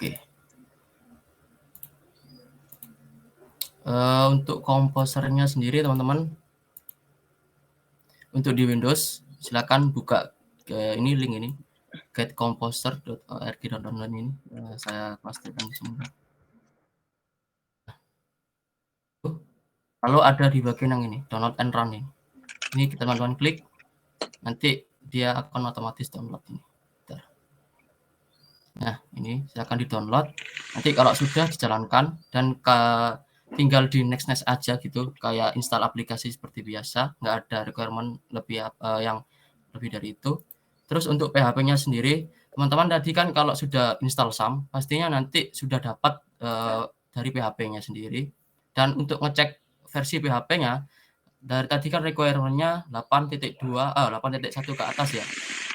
Oke. Untuk komposernya sendiri teman-teman, untuk di Windows silakan buka ini link ini getcomposer.org.online ini, saya pastikan semua. Lalu ada di bagian yang ini download and run ini teman-teman klik, nanti dia akan otomatis download ini. Nah ini silakan di download, nanti kalau sudah dijalankan dan tinggal di next aja gitu, kayak install aplikasi seperti biasa, nggak ada requirement lebih yang lebih dari itu. Terus untuk PHP-nya sendiri, teman-teman tadi kan kalau sudah install SAM, pastinya nanti sudah dapat dari PHP-nya sendiri. Dan untuk ngecek versi PHP-nya, dari tadi kan requirement-nya 8.1 ke atas ya.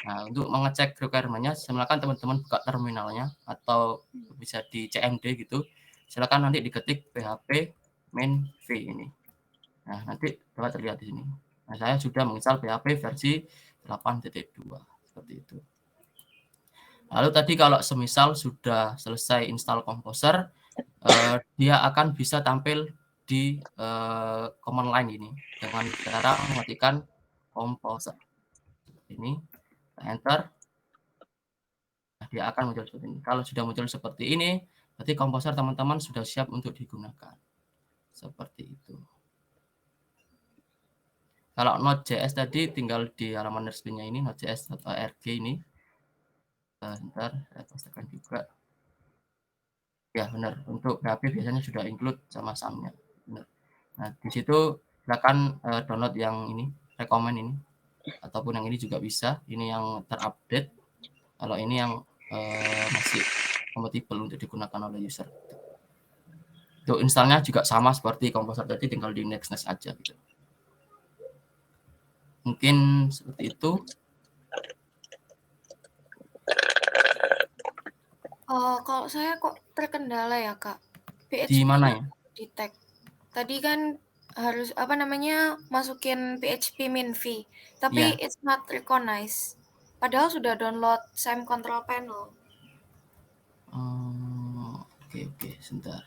Nah, untuk mengecek requirement-nya, silakan teman-teman buka terminalnya atau bisa di CMD gitu. Silakan nanti diketik PHP main v ini. Nah, nanti dapat terlihat di sini. Nah, saya sudah menginstal PHP versi 8.2 seperti itu. Lalu tadi kalau semisal sudah selesai install Composer, dia akan bisa tampil di command line ini dengan cara mengetikkan Composer. Ini enter. Nah, dia akan muncul seperti ini. Kalau sudah muncul seperti ini, berarti Composer teman-teman sudah siap untuk digunakan. Seperti itu. Kalau Node.js tadi tinggal di halaman resminya ini, node.js.org ini. Ntar saya pastikan juga. Ya benar, untuk PHP biasanya sudah include sama SAM-nya. Benar. Nah, di situ silakan download yang ini, recommend ini, ataupun yang ini juga bisa. Ini yang terupdate. Kalau ini yang masih compatible untuk digunakan oleh user. Untuk installnya juga sama seperti Composer tadi, tinggal di next aja gitu. Mungkin seperti itu. Kalau saya kok terkendala ya Kak. Di mana ya? Di tag. Tadi kan harus masukin PHP min v, tapi Ya. it's not recognized. Padahal sudah download SAM control panel. Oke, sebentar.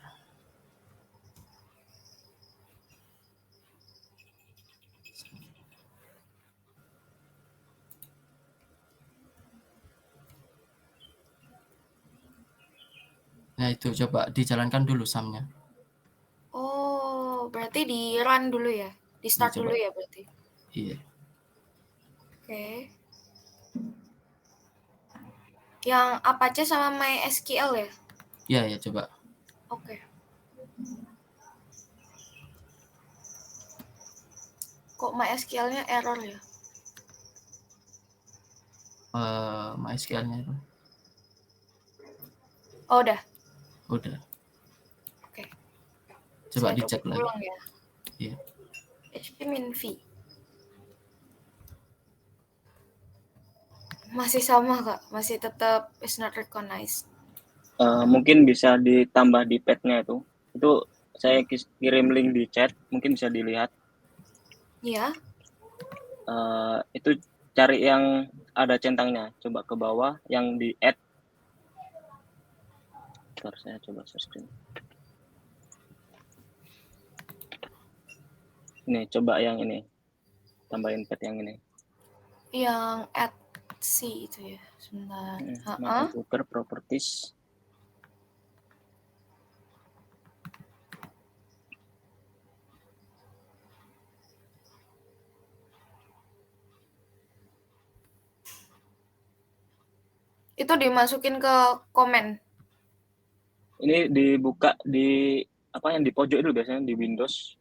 Nah itu coba dijalankan dulu SAM-nya. Oh, berarti di run dulu ya? Di start dulu ya berarti? Iya. Oke. Yang Apache sama MySQL ya? Iya, coba. Oke. Kok MySQL-nya error ya? MySQL-nya itu. Oh, udah. Udah. Oke. Coba Saya dicek lagi. ulang ya. Iya. PHP min v. Masih sama Kak, masih tetap is not recognized. Mungkin bisa ditambah di pad-nya itu. Itu saya kirim link di chat, mungkin bisa dilihat. Iya. Itu cari yang ada centangnya, coba ke bawah yang di add. Bentar, saya coba share screen. Ini coba yang ini, tambahin pad yang ini. Yang add C itu ya, sebentar. Super properties. Itu dimasukin ke komen. Ini dibuka di apa yang di pojok itu biasanya di Windows.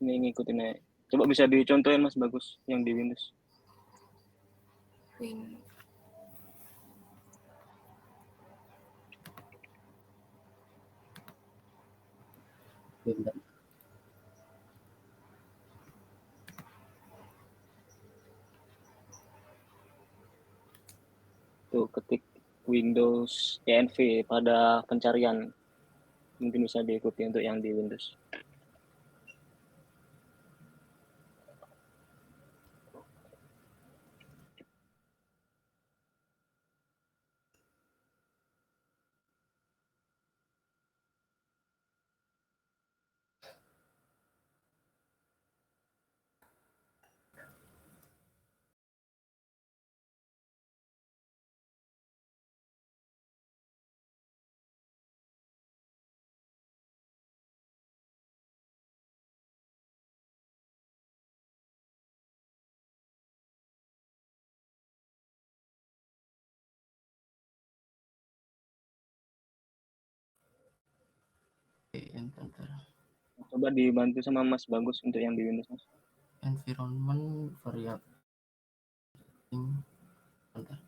Ini ngikutin aja. Coba bisa dicontohin Mas, bagus yang di Windows. Tuh ketik Windows ENV pada pencarian, mungkin bisa diikuti untuk yang di Windows. bentar. Coba dibantu sama Mas Bagus untuk yang di Windows, Mas. Environment variable. Bentar.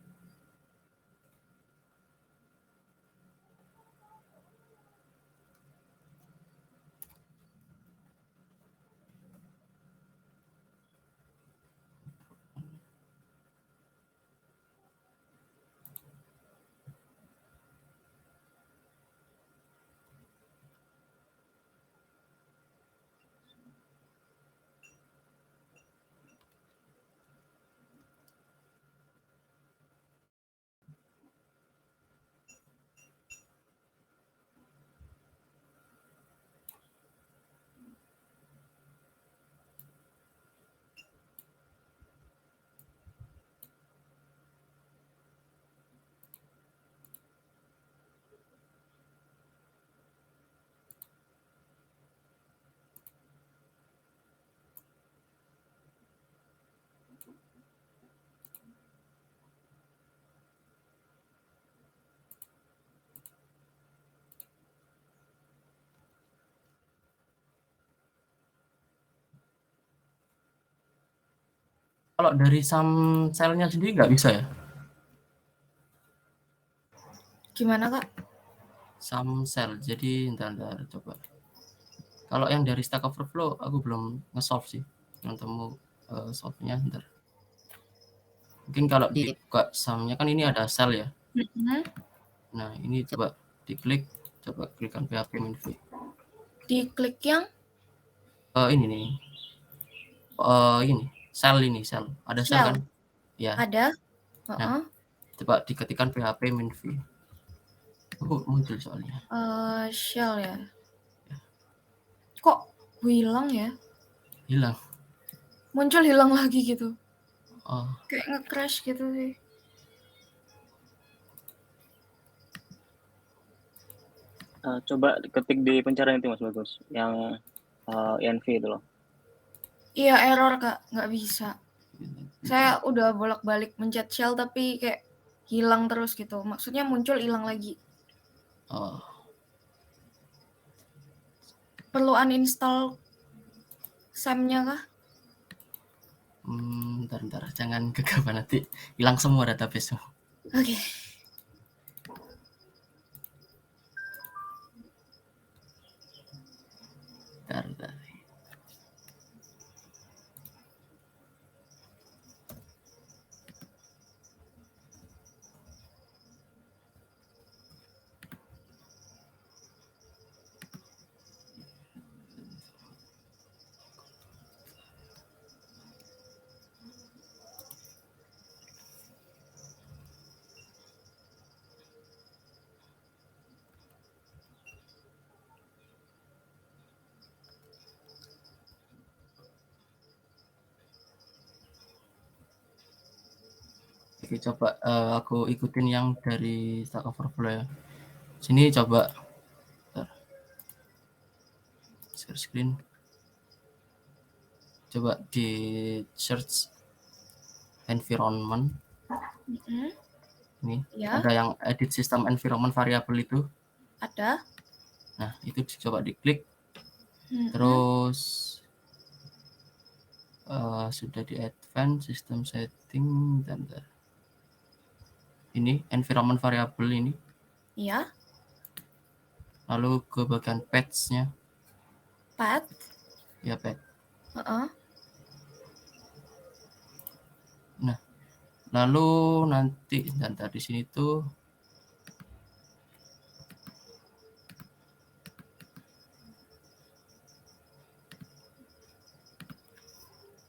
Kalau dari cell-nya sendiri nggak bisa ya? Gimana, Kak? Cell. Jadi bentar coba. Kalau yang dari Stack Overflow aku belum nge-solve sih. Belum temu solve-nya bentar. Mungkin kalau dibuka sumnya kan ini ada cell ya. Nah, ini coba diklik, coba klikkan PHP minv. Diklik yang Ini nih. Ini cell. Ada cell kan? Ya. ada. Nah, coba diketikkan PHP minv. Muncul soalnya. Shell ya. Kok hilang ya? Hilang. Muncul hilang lagi gitu. Oh. Kayak nge-crash gitu sih. Coba ketik di pencarian itu Mas Bagus, yang env itu loh. Iya, error, Kak. Nggak bisa. Saya udah bolak-balik mencet shell tapi kayak hilang terus gitu. Maksudnya muncul hilang lagi. Oh. Perlu uninstall SAM-nya kah? Bentar. Jangan gegabah nanti hilang semua database. Oke. Bentar. Oke, coba aku ikutin yang dari Stack Overflow ya. Sini coba share screen. Coba di search environment. Ini ya. ada yang edit system environment variable itu. Ada. Nah, itu coba diklik. Terus sudah di advance system setting. Bentar. Ini environment variable ini. Iya. Lalu ke bagian path-nya. Path. Ya, path. Nah, lalu nanti bentar di sini tuh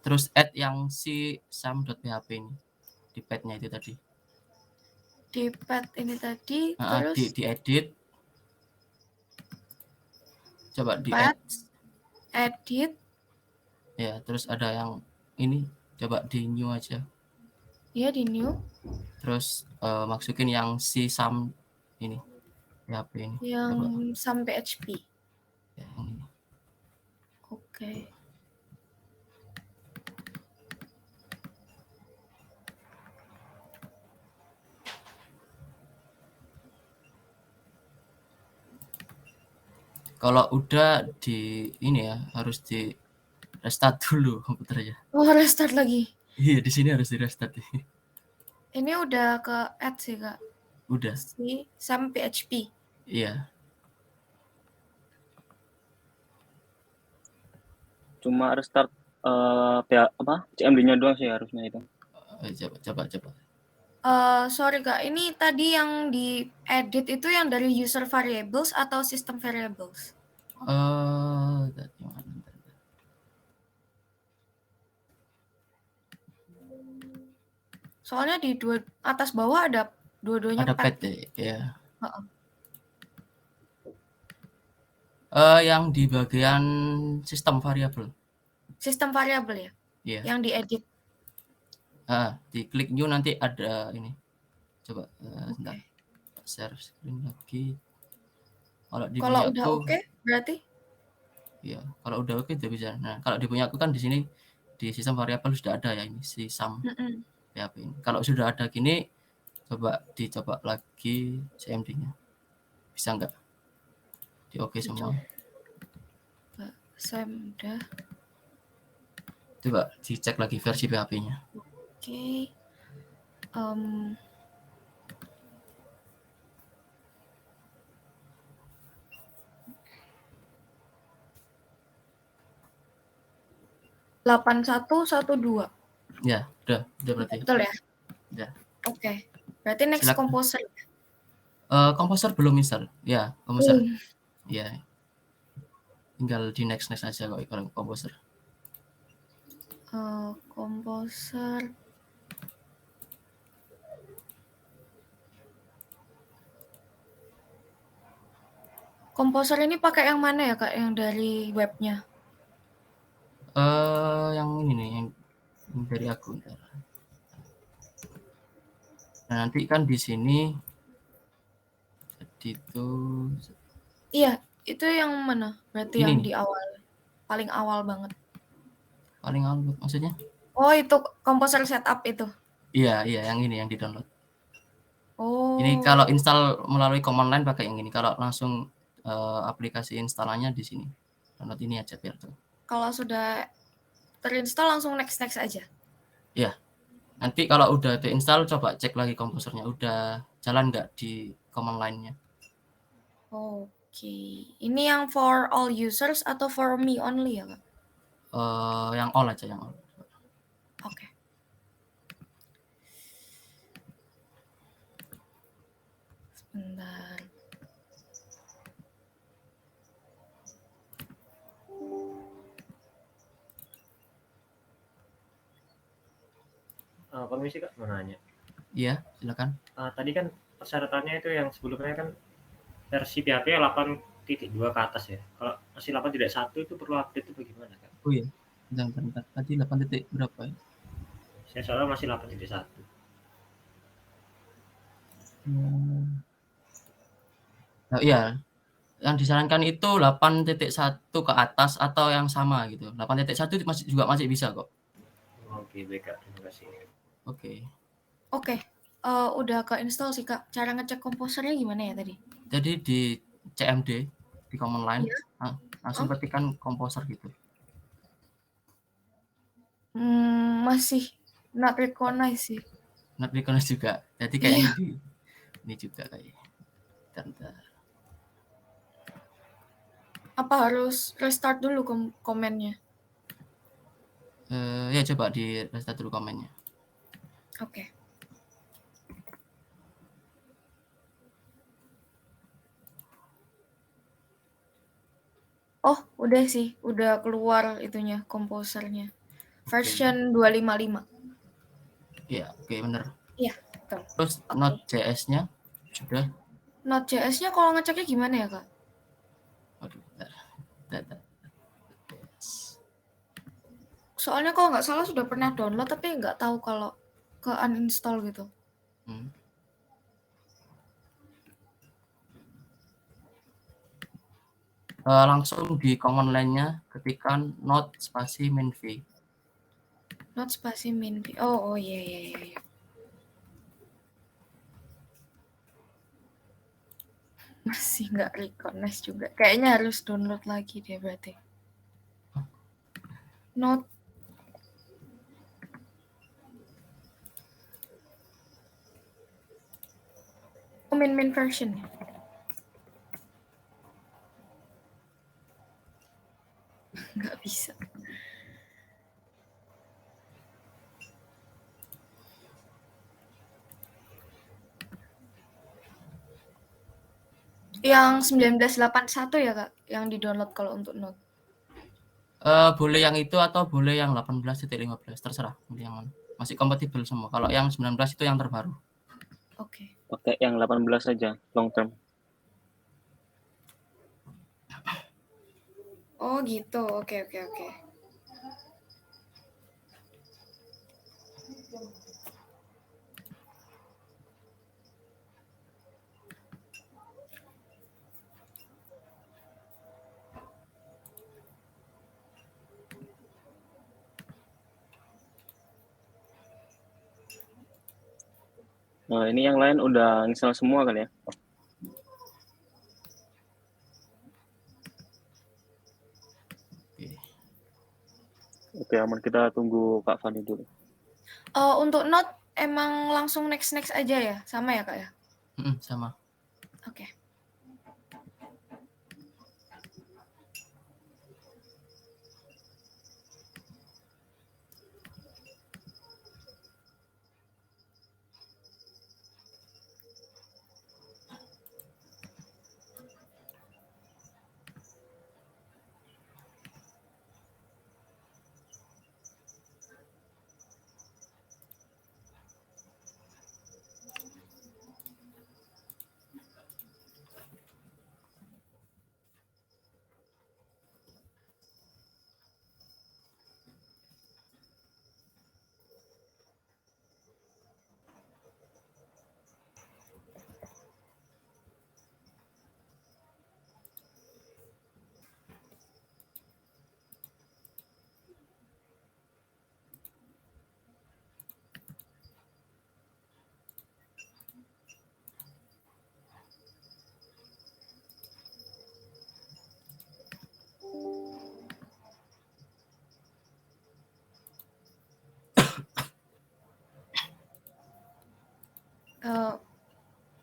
terus add yang si sum.php ini di path-nya itu tadi. Di path ini tadi terus di edit. Coba di edit. Ya, terus ada yang ini coba di new aja. Iya, di new. Terus masukin yang si sum ini PHP ini. Yang sum PHP. Ya, yang ini. Oke. Kalau udah di ini ya, harus di restart dulu komputernya. Oh, restart lagi. Iya, di sini harus di restart. Ini udah ke add sih, Kak. Udah. Si Sam PHP. Iya. Cuma restart CMD-nya doang sih harusnya itu. Coba. Sorry Kak, ini tadi yang di edit itu yang dari user variables atau system variables? Tadi mana? Soalnya di atas bawah ada dua-duanya Ada path. PT, ya. Heeh. Yang di bagian sistem variabel. Sistem variabel ya? Iya. Yang diedit. Diklik new nanti ada ini. Coba sebentar. Oke. Share screen lagi. Kalau di Kalau udah punyaku, oke, berarti? iya. Kalau udah oke udah bisa. Nah, kalau di punyaku kan di sini di sistem variabel sudah ada ya ini si sum Mm-mm. PHP ini. Kalau sudah ada gini, dicoba lagi CMD-nya. Bisa nggak? Di oke semua. Pak Sam udah. Coba dicek lagi versi PHP-nya. Oke. Delapan 8112. Ya, udah berarti. Betul ya? Udah. Oke. Berarti next Silakan. composer. Composer belum install. Ya, composer. Ya. Tinggal di next aja kalau composer. Composer. Composer ini pakai yang mana ya Kak? Yang dari webnya? Yang ini nih, yang dari aku. Nah, nanti kan di sini jadi itu. Iya, itu yang mana? Berarti Ini yang nih. di awal, paling awal banget. Paling awal maksudnya? Oh, itu composer setup itu. Iya, yang ini yang di-download. Oh. Ini kalau install melalui command line pakai yang ini. Kalau langsung aplikasi installannya di sini. Download ini aja biar tuh. Kalau sudah terinstall langsung next aja. Ya. Nanti kalau udah terinstall coba cek lagi komposernya udah jalan nggak di command line-nya. Oke. Ini yang for all users atau for me only ya, Kak? Yang all aja, yang all. Oke. Sebentar. Permisi Kak, mau nanya. Iya, silakan. Tadi kan persyaratannya itu yang sebelumnya kan versi PHP 8.2 ke atas ya. Kalau masih 8.1 itu perlu update itu bagaimana Kak? Oh iya, bentar. Tadi 8 titik berapa ya? Saya soalnya masih 8.1. Nah, iya, yang disarankan itu 8.1 ke atas atau yang sama gitu. 8.1 masih bisa kok. Oke, baik Kak, terima kasih. Oke. Udah ke install sih Kak. Cara ngecek komposernya gimana ya tadi? Jadi di CMD di command line langsung Oh. ketikkan composer gitu. Masih not recognize sih. Not recognize juga. Jadi kayaknya ini juga kayak. Bentar. Apa harus restart dulu komennya? Ya coba di restart dulu komennya. Oke. Oh, udah sih, udah keluar itunya komposernya. Version 255. Iya, oke bener. Iya, betul. Terus Node.js-nya sudah. Node.js-nya kalau ngeceknya gimana ya, Kak? Waduh, bentar. Soalnya kalau nggak salah sudah pernah download tapi nggak tahu kalau ke uninstall gitu. Langsung di command line-nya ketikkan node spasi -v. Node spasi -v. Oh iya. Masih nggak recognize juga. Kayaknya harus download lagi deh berarti. Note. Oh, main version ya? Nggak bisa. Yang 1981 ya Kak, yang di-download kalau untuk Note. Boleh yang itu atau boleh yang 18.15, terserah pilih yang mana. Masih kompatibel semua. Kalau yang 19 itu yang terbaru. Oke. Pakai yang 18 saja, long term. Oh gitu, oke. Nah, ini yang lain udah install semua kan ya? Oke, aman. Kita tunggu Kak Fani dulu. Untuk Note emang langsung next aja ya? Sama ya Kak ya? Sama. Oke.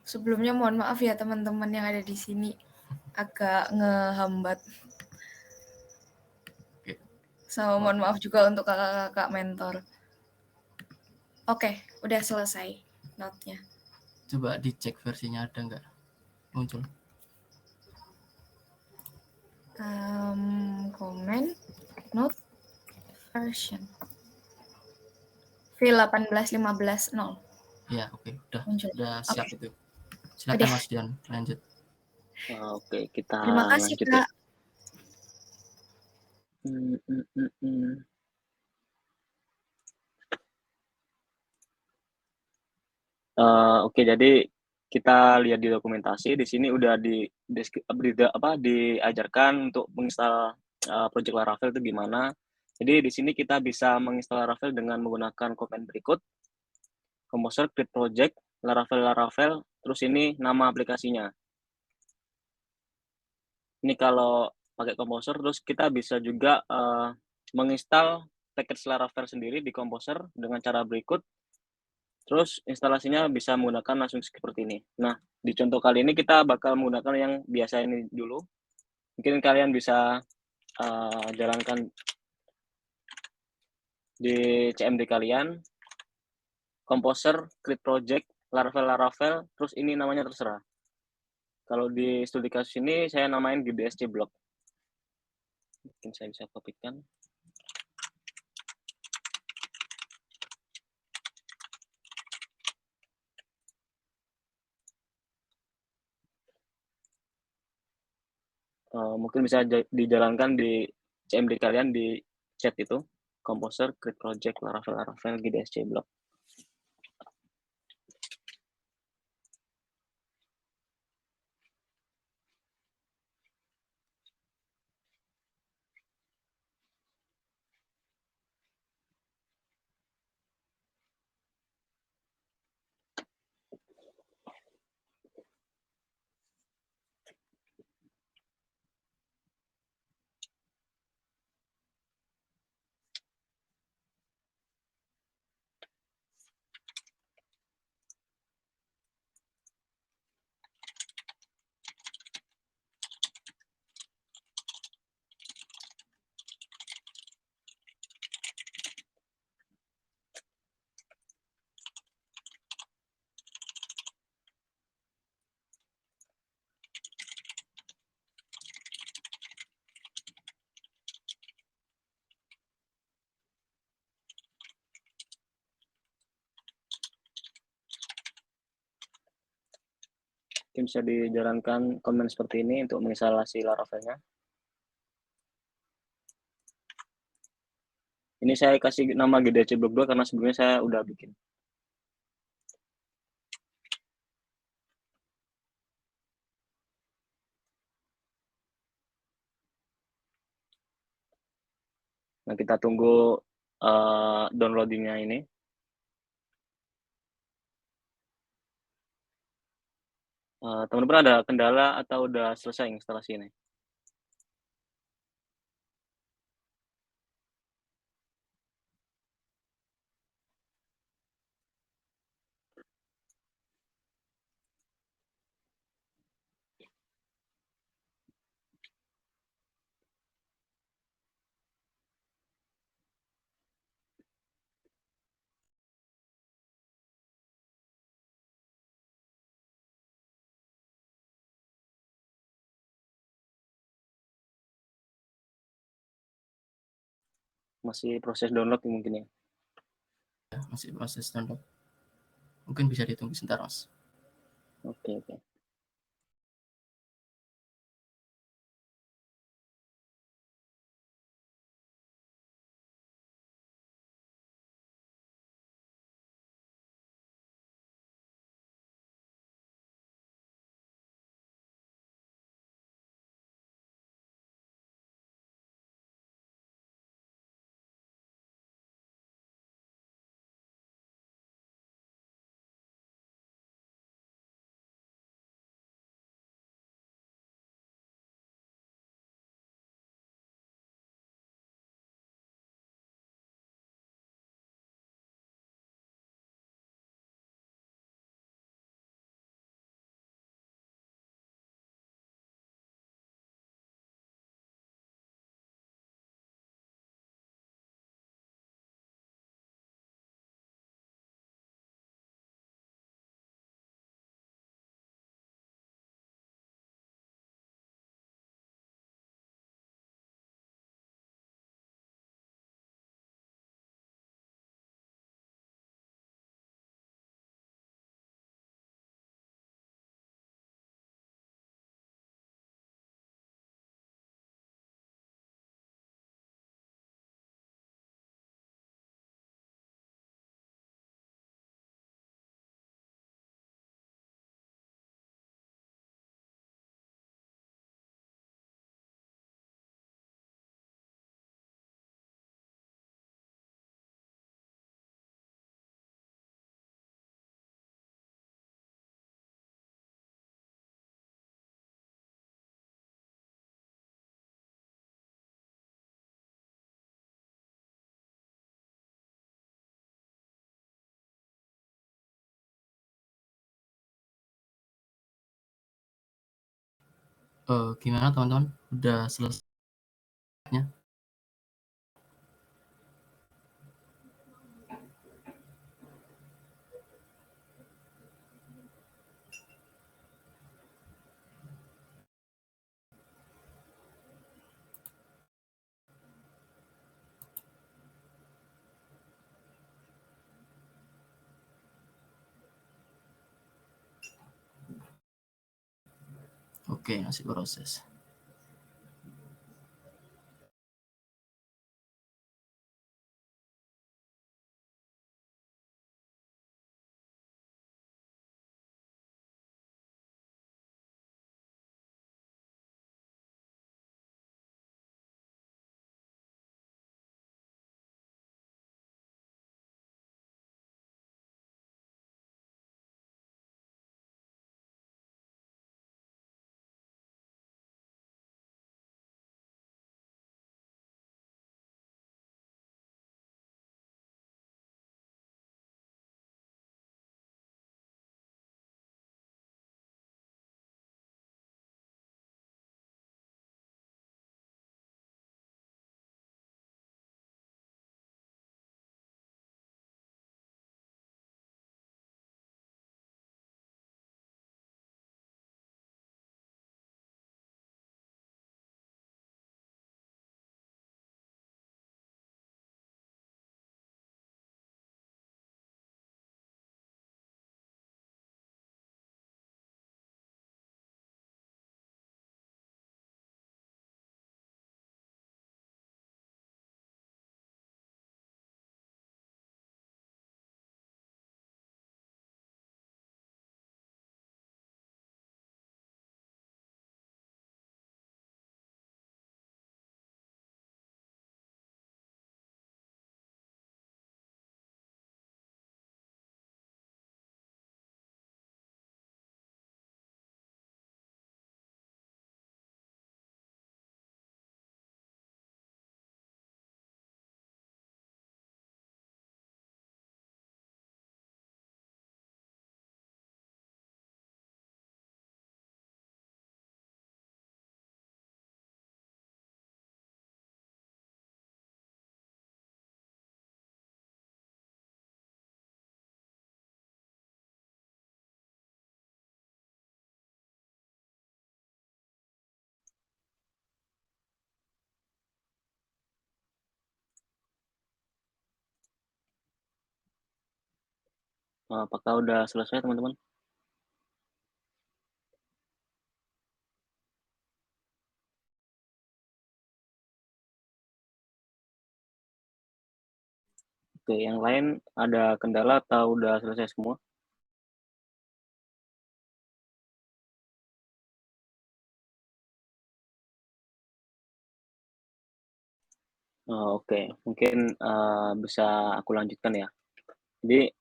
Sebelumnya mohon maaf ya teman-teman yang ada di sini, agak ngehambat. Sama mohon maaf juga untuk kakak-kakak mentor. Oke, udah selesai note-nya. Coba dicek versinya ada nggak muncul. Comment note version V18.15.0. Ya, oke, Muncul. udah siap Oke. itu. Silakan Udah. Mas Dian, lanjut. Oke, kita Terima kasih lanjut Kak. ya. Oke, jadi kita lihat di dokumentasi di sini udah diajarkan untuk menginstal project Laravel itu gimana. Jadi di sini kita bisa menginstal Laravel dengan menggunakan command berikut: Composer, create project, Laravel, terus ini nama aplikasinya. Ini kalau pakai Composer, terus kita bisa juga menginstal package Laravel sendiri di Composer dengan cara berikut. Terus instalasinya bisa menggunakan langsung seperti ini. Nah, di contoh kali ini kita bakal menggunakan yang biasa ini dulu. Mungkin kalian bisa jalankan di CMD kalian, Composer, create project, Laravel, terus ini namanya terserah. Kalau di studi kasus ini saya namain GBSC block. Mungkin saya bisa kopikan. Mungkin bisa dijalankan di CMD kalian di chat itu, Composer, create project, Laravel, GBSC block. mungkin bisa dijalankan komen seperti ini untuk menginstalasi Laravelnya. Ini saya kasih nama GDC Block 2 karena sebelumnya saya udah bikin. Nah, kita tunggu downloadingnya ini. Teman-teman ada kendala atau udah selesai instalasi ini? Masih proses download mungkin ya. Ya, masih proses download. Mungkin bisa ditunggu sebentar, Mas. Oke. Gimana teman-teman? Udah selesai? Oke, masih proses. Apakah udah selesai teman-teman? Oke, yang lain ada kendala atau udah selesai semua? Oke, mungkin bisa aku lanjutkan ya. Jadi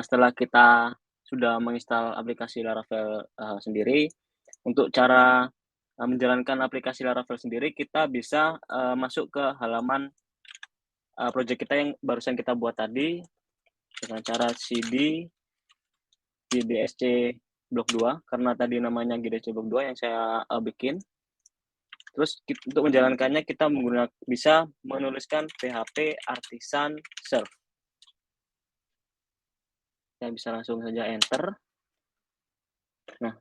setelah kita sudah menginstal aplikasi Laravel sendiri, untuk cara menjalankan aplikasi Laravel sendiri, kita bisa masuk ke halaman project kita yang barusan kita buat tadi dengan cara cd gdsc blok 2, karena tadi namanya gdsc blok 2 yang saya bikin. Terus untuk menjalankannya kita bisa menuliskan php artisan serve. Kita bisa langsung saja enter. Nah,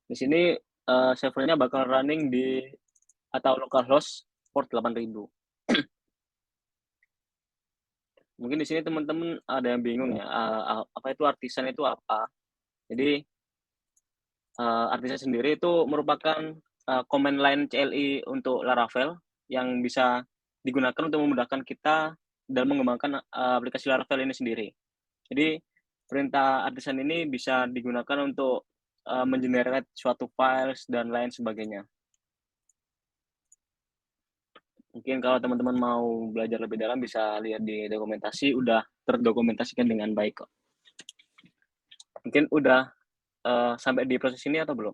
di sini servernya bakal running di atau localhost port 8000. Mungkin di sini teman-teman ada yang bingung ya, apa itu artisan itu apa? Jadi artisan sendiri itu merupakan command line CLI untuk Laravel yang bisa digunakan untuk memudahkan kita dalam mengembangkan aplikasi Laravel ini sendiri. Jadi perintah artisan ini bisa digunakan untuk mengenerate suatu files dan lain sebagainya. Mungkin kalau teman-teman mau belajar lebih dalam bisa lihat di dokumentasi, udah terdokumentasikan dengan baik kok. Mungkin udah sampai di proses ini atau belum?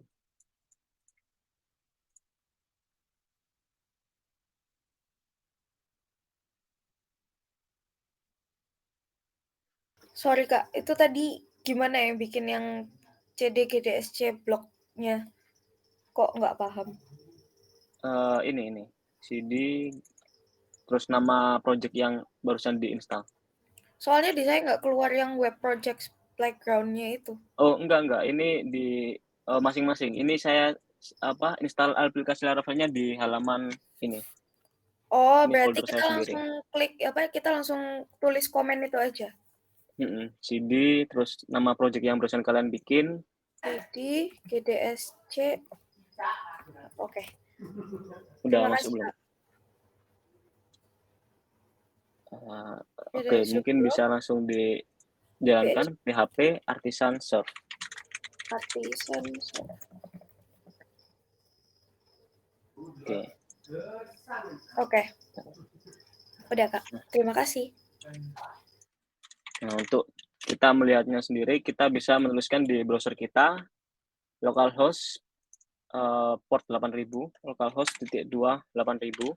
Sorry Kak, itu tadi gimana ya bikin yang CDGDSC bloknya? Kok nggak paham? Ini cd terus nama project yang barusan diinstal. Soalnya di saya nggak keluar yang web project playground-nya itu. Oh, enggak. Ini di masing-masing. Ini saya install aplikasi Laravelnya di halaman ini. Oh, Ini berarti folder kita saya langsung sendiri. klik kita langsung tulis komen itu aja. cd terus nama project yang barusan kalian bikin. Jadi GDSC. Oke. Udah Terima masuk kasih, belum? Kak. Oke, GDSC mungkin blok, bisa langsung dijalankan PHP artisan serve. artisan serve. Oke. Udah, Kak. Terima kasih. Nah, untuk kita melihatnya sendiri, kita bisa menuliskan di browser kita localhost port 8000, localhost .2 8000.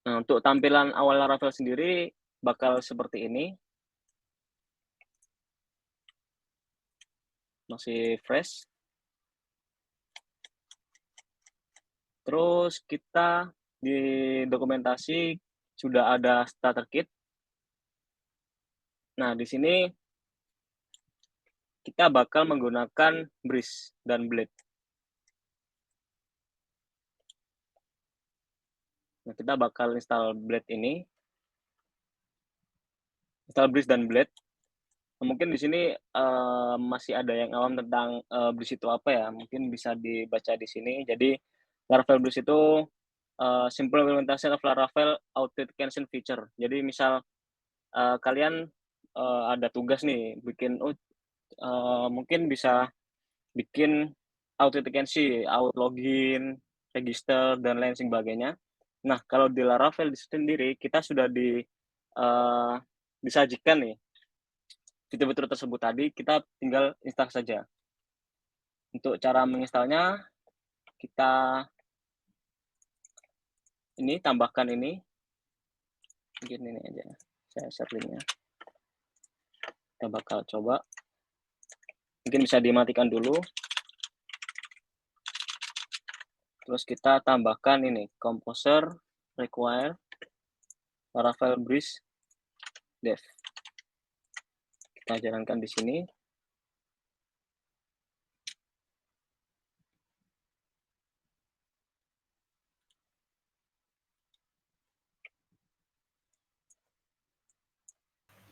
Nah, untuk tampilan awal Laravel sendiri bakal seperti ini. Masih fresh. Terus kita di dokumentasi sudah ada starter kit. Nah, di sini kita bakal menggunakan Breeze dan Blade. Nah, kita bakal install Blade ini. Install Breeze dan Blade. Nah, mungkin di sini masih ada yang awam tentang Breeze itu apa ya. Mungkin bisa dibaca di sini. Jadi, Laravel Breeze itu simple implementation of Laravel authentication feature. Jadi, misal kalian ada tugas nih, bikin mungkin bisa bikin authentication, login, register, dan lain sebagainya. Nah, kalau di Laravel sendiri, kita sudah disajikan nih fitur-fitur tersebut tadi, kita tinggal install saja. Untuk cara menginstalnya, kita tambahkan ini. Mungkin ini aja, saya share linknya. Kita bakal coba. Mungkin bisa dimatikan dulu. Terus kita tambahkan ini, composer require Laravel Breeze dev. Kita jalankan di sini.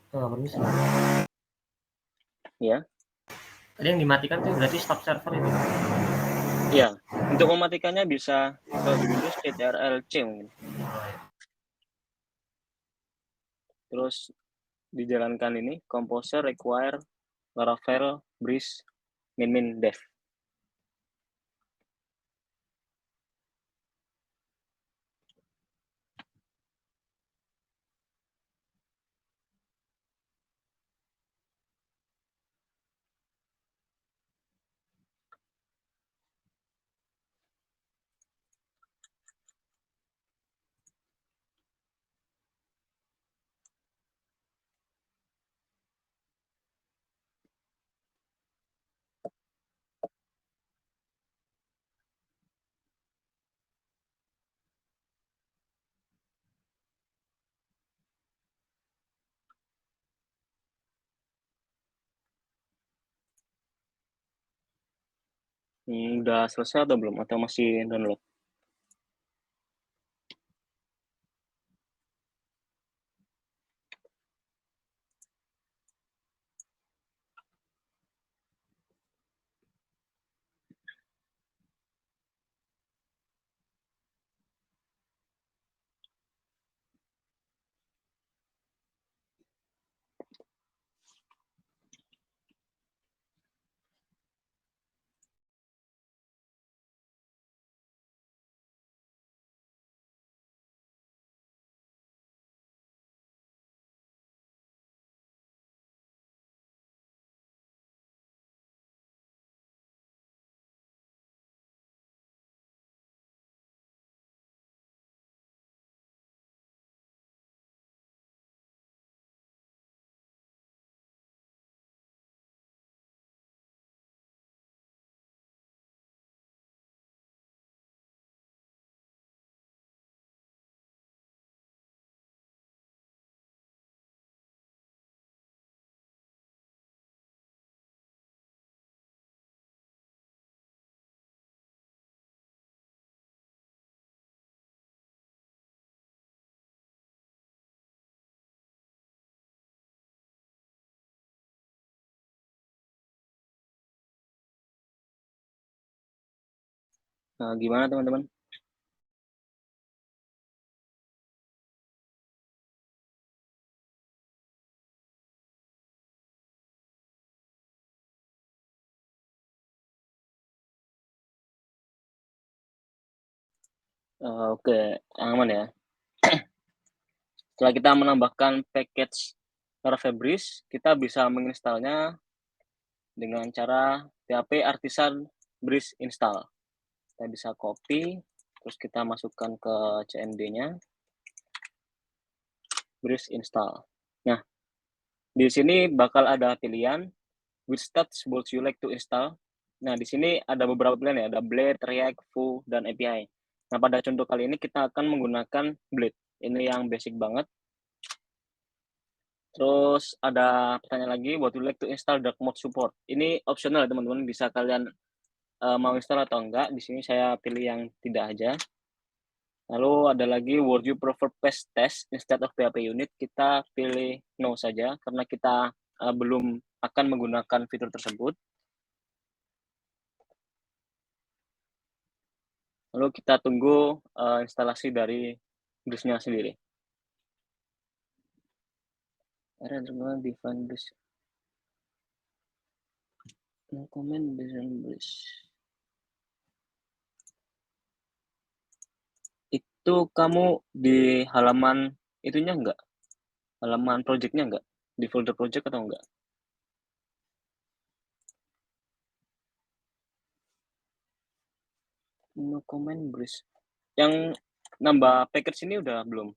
Oh, permission. Ya. Tadi yang dimatikan tuh berarti stop server itu. Iya, untuk mematikannya bisa ke Windows Ctrl+C mungkin. Terus dijalankan ini composer require Laravel breeze min dev. Udah selesai atau belum? Atau masih download? Nah, gimana teman-teman? Oke, aman ya. Setelah kita menambahkan package Laravel breeze, kita bisa menginstalnya dengan cara php artisan breeze install. Kita bisa copy, terus kita masukkan ke cmd-nya, breeze install. Nah, di sini bakal ada pilihan which stats would you like to install. Nah, di sini ada beberapa pilihan ya, ada Blade, React, Vue, dan API. Nah, pada contoh kali ini kita akan menggunakan Blade. Ini yang basic banget. Terus ada pertanyaan lagi, would you like to install dark mode support? Ini optional teman-teman, bisa kalian mau install atau enggak. Di sini saya pilih yang tidak aja. Lalu ada lagi, would you prefer paste test instead of PHP unit? Kita pilih no saja, karena kita belum akan menggunakan fitur tersebut. Lalu kita tunggu instalasi dari Breeze-nya sendiri. Define Breeze. No comment Breeze. Itu kamu di halaman itunya enggak? Halaman project-nya enggak? Di folder project atau enggak? No comment Breeze. Yang nambah package ini udah belum?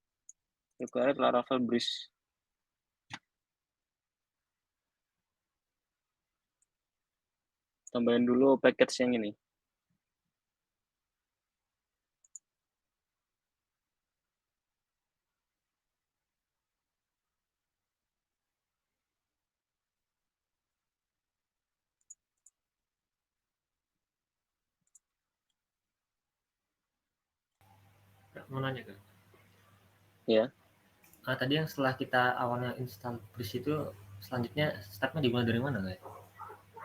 Required Laravel Breeze. Tambahin dulu package yang ini. Mau nanya Kak. Ya. Tadi yang setelah kita awalnya install Breeze itu selanjutnya stepnya dimulai dari mana guys?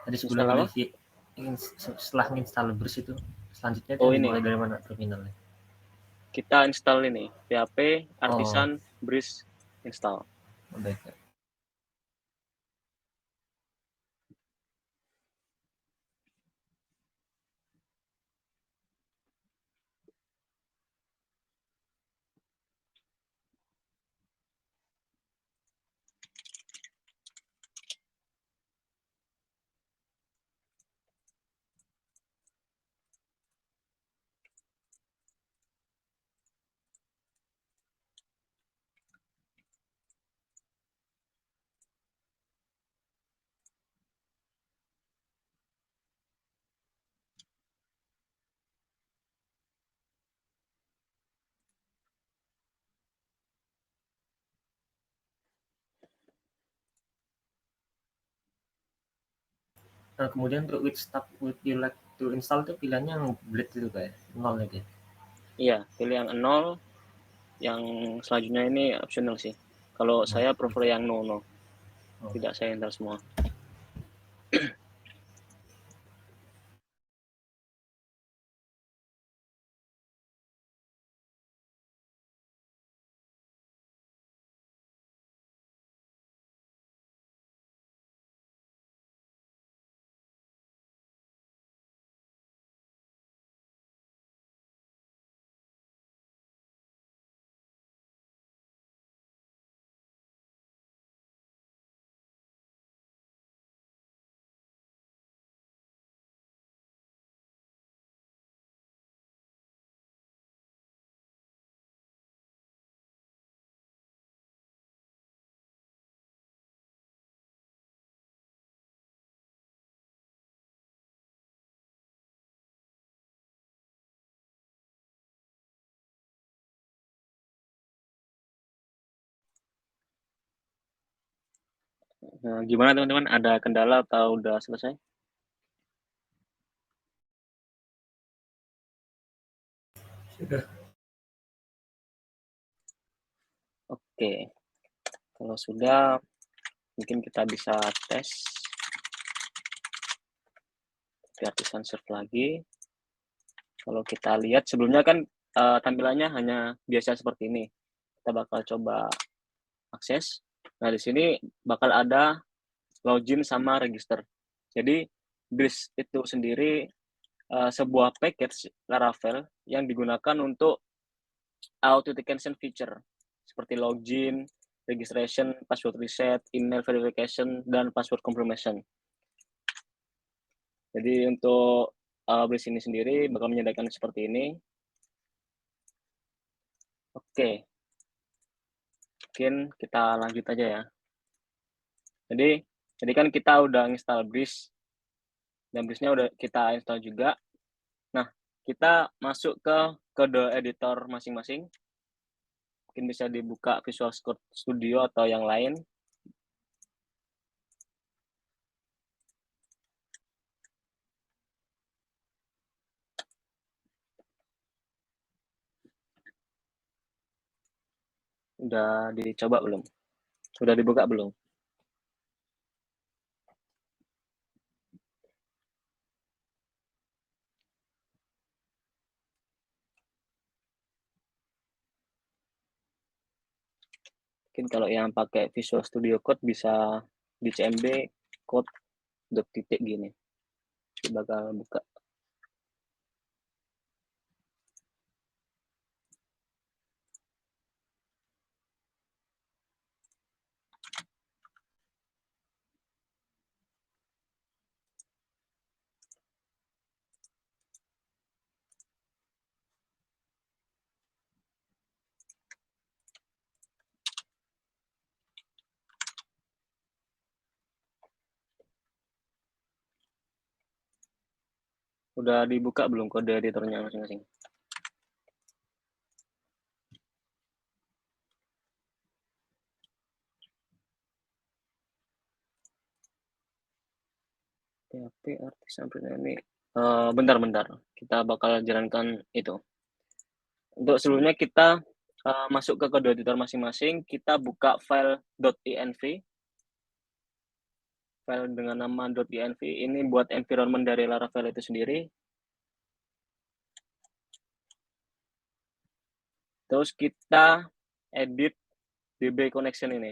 Tadi sebelum Install apa? setelah install Breeze itu selanjutnya itu Oh, ini. dimulai dari mana terminalnya? Kita install ini PHP Artisan Breeze install. Baik. Nah, kemudian untuk which tab would you like to install itu pilihannya yang bleed itu kayak 0 lagi. Iya, pilih yang 0. Yang selanjutnya ini optional sih. Kalau saya prefer yang no. Tidak saya enter semua. Nah, gimana teman-teman? Ada kendala atau udah selesai? Sudah. Oke. Kalau sudah, mungkin kita bisa tes. Artisan save lagi. Kalau kita lihat sebelumnya kan tampilannya hanya biasa seperti ini. Kita bakal coba akses. Nah, di sini bakal ada login sama register. Jadi Breeze itu sendiri sebuah package Laravel yang digunakan untuk authentication feature seperti login, registration, password reset, email verification, dan password confirmation. Jadi untuk Breeze ini sendiri bakal menyediakan seperti ini. Oke, mungkin kita lanjut aja ya. Jadi kan kita udah install Breeze, dan Breeze-nya udah kita install juga. Nah, kita masuk ke kode editor masing-masing. Mungkin bisa dibuka Visual Studio atau yang lain. Udah dicoba belum? Udah dibuka belum? Mungkin kalau yang pakai Visual Studio Code bisa di CMD code .titik gini. Kita bakal buka. Udah dibuka belum kode editornya masing-masing? PHP Artisan ini. Bentar. Kita bakal jalankan itu. Untuk sebelumnya kita masuk ke kode editor masing-masing, kita buka file .env. File dengan nama .env ini buat environment dari Laravel itu sendiri. Terus kita edit DB connection ini.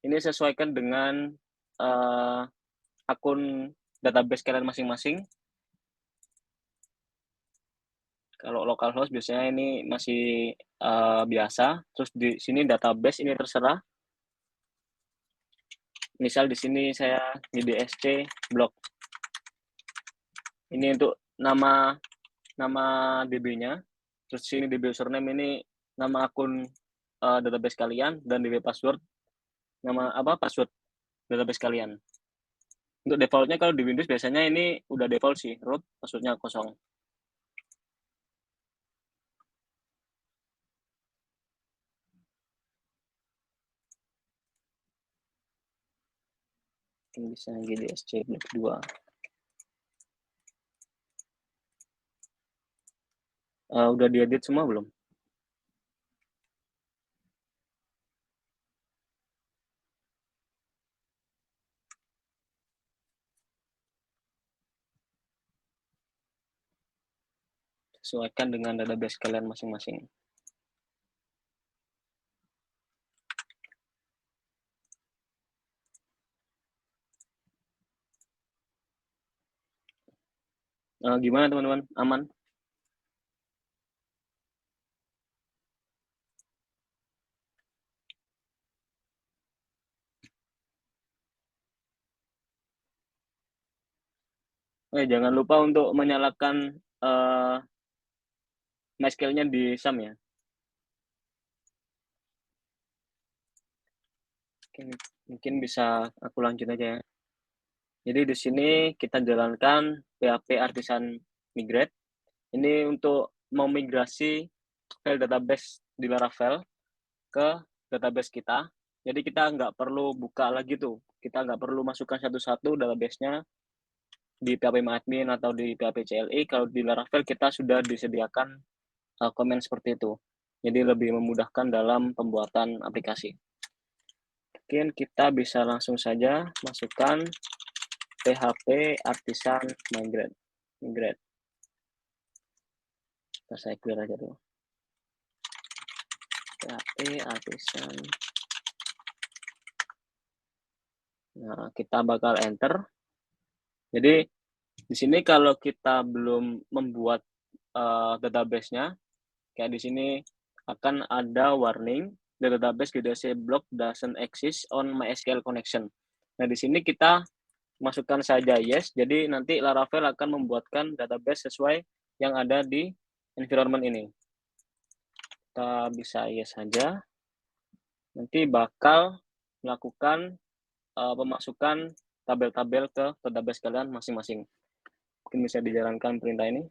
Ini sesuaikan dengan akun database kalian masing-masing. Kalau localhost biasanya ini masih biasa. Terus di sini database ini terserah. Misal di sini saya di DSC blog. Ini untuk nama DB-nya. Terus sini DB username ini nama akun database kalian, dan DB password nama password database kalian. Untuk defaultnya kalau di Windows biasanya ini udah default sih, root passwordnya kosong. Mungkin bisa GDSC blok 2. Udah diedit semua belum? Sesuaikan dengan database kalian masing-masing. Gimana teman-teman? Aman? Jangan lupa untuk menyalakan MySQL-nya di SAM ya. Mungkin bisa aku lanjut aja ya. Jadi di sini kita jalankan PHP Artisan Migrate. Ini untuk memigrasi file database di Laravel ke database kita. Jadi kita nggak perlu buka lagi tuh. Kita nggak perlu masukkan satu-satu database-nya di phpMyAdmin atau di PHP CLI. Kalau di Laravel kita sudah disediakan komen seperti itu. Jadi lebih memudahkan dalam pembuatan aplikasi. Mungkin kita bisa langsung saja masukkan PHP Artisan Migrate. Saya clear aja dulu. PHP Artisan. Nah, kita bakal enter. Jadi di sini kalau kita belum membuat database-nya, kayak di sini akan ada warning, the database GDC block doesn't exist on MySQL connection. Nah, di sini kita masukkan saja yes, jadi nanti Laravel akan membuatkan database sesuai yang ada di environment ini. Kita bisa yes saja. Nanti bakal melakukan pemasukan tabel-tabel ke database kalian masing-masing. Mungkin bisa dijalankan perintah ini.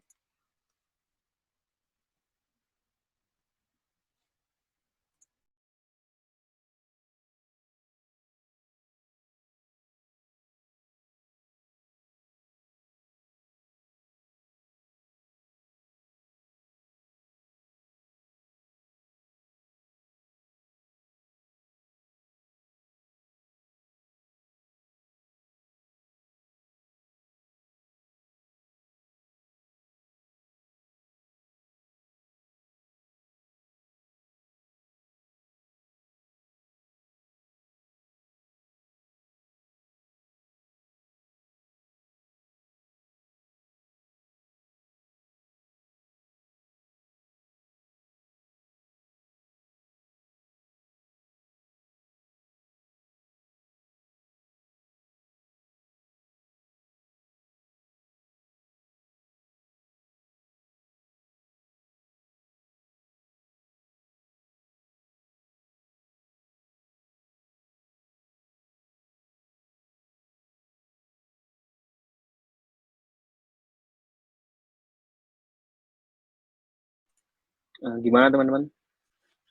Gimana teman-teman?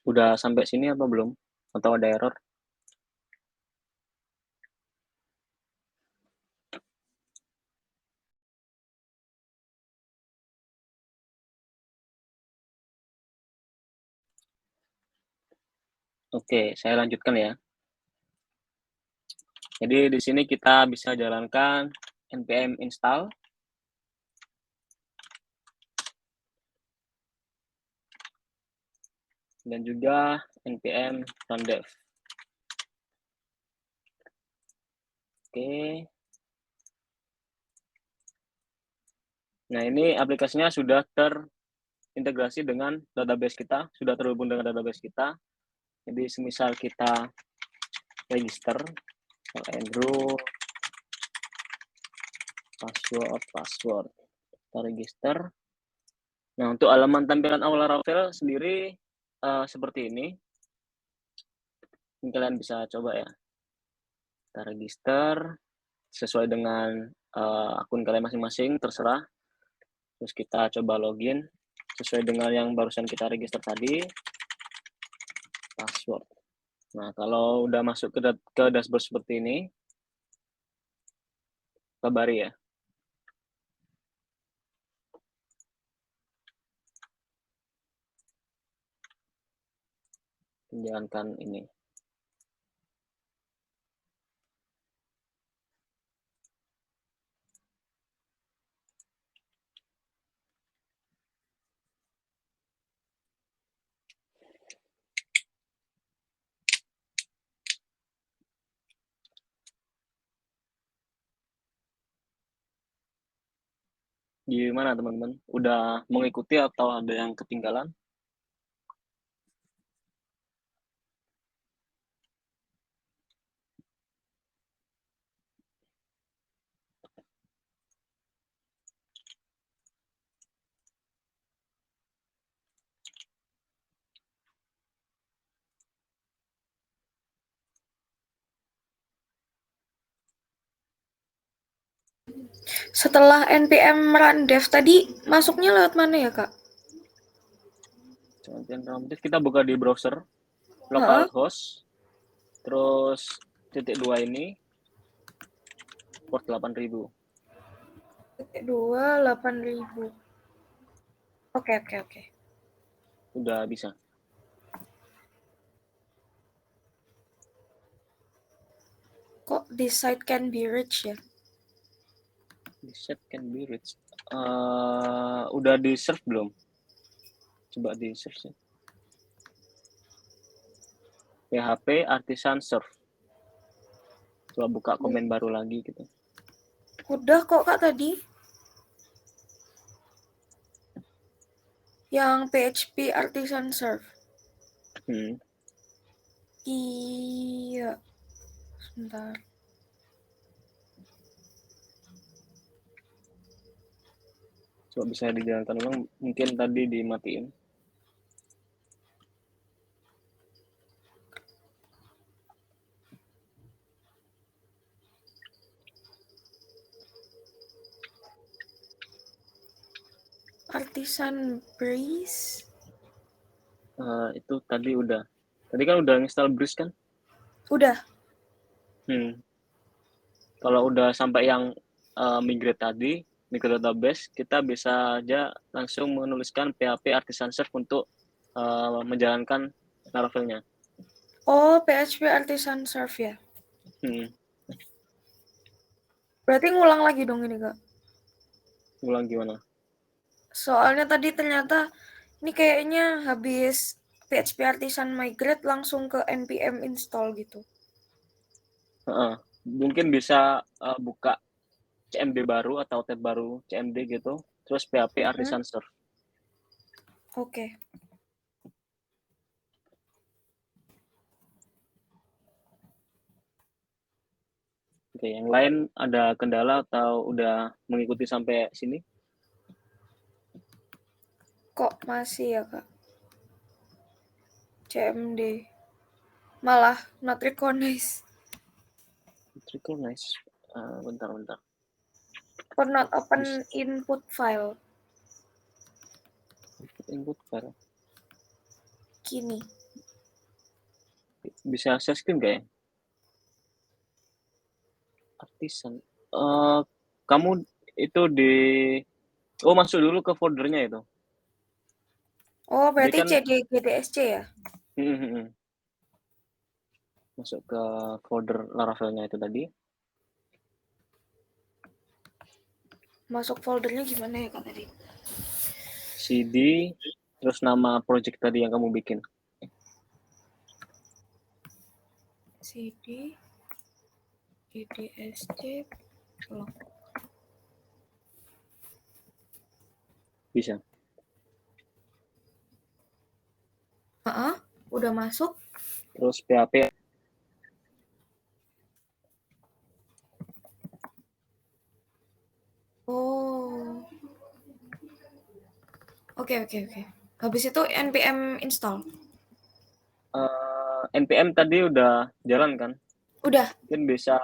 Udah sampai sini apa belum? Atau ada error? Oke, saya lanjutkan ya. Jadi di sini kita bisa jalankan npm install. Dan juga npm run dev. Oke. Nah, ini aplikasinya sudah terintegrasi dengan database kita, sudah terhubung dengan database kita. Jadi semisal kita register, Andrew, password, kita register. Nah, untuk halaman tampilan awal Laravel sendiri seperti ini. Ini kalian bisa coba ya. Kita register sesuai dengan akun kalian masing-masing, terserah. Terus kita coba login sesuai dengan yang barusan kita register tadi, password. Nah, kalau udah masuk ke dashboard seperti ini, kabari ya. Jalankan ini. Gimana teman-teman? Udah mengikuti atau ada yang ketinggalan? Setelah npm run dev tadi masuknya lewat mana ya, Kak? Kita buka di browser localhost, terus *2 ini port 8000. 8000. Oke. Udah bisa. Kok this site can be reached ya? This site can be reached. Udah di search belum? Coba di search ya. PHP Artisan Serve. Coba buka komen baru lagi gitu. Udah kok, Kak, tadi. Yang PHP Artisan Serve. Iya. Sebentar. Coba bisa dijalankan ulang, mungkin tadi dimatiin. Artisan Breeze. Itu tadi udah. Tadi kan udah install Breeze kan? Udah. Kalau udah sampai yang migrate tadi, migrate database, kita bisa aja langsung menuliskan PHP Artisan Serve untuk menjalankan Laravelnya. Oh, PHP Artisan Serve ya? Berarti ngulang lagi dong ini, Kak? Ngulang gimana? Soalnya tadi ternyata ini kayaknya habis PHP Artisan migrate langsung ke npm install gitu. Mungkin bisa buka CMD baru atau tab baru CMD gitu, terus PHP Artisan Serve. Oke. Oke, yang lain ada kendala atau udah mengikuti sampai sini? Kok masih ya, Kak? CMD. Malah not recognized. Recognize. Bentar. Or not open input file. Input file. Gini. Bisa share screen nggak ya? Artisan. Kamu itu masuk dulu ke foldernya itu. Oh, berarti kan, CDGDSC ya? masuk ke folder Laravel-nya itu tadi. Masuk foldernya gimana ya Kak tadi? CD, terus nama project tadi yang kamu bikin. CD IDSC blog. Bisa. Udah masuk. Terus PHP. Oh. Oke. Habis itu npm install. npm tadi udah jalan kan? Udah. Mungkin bisa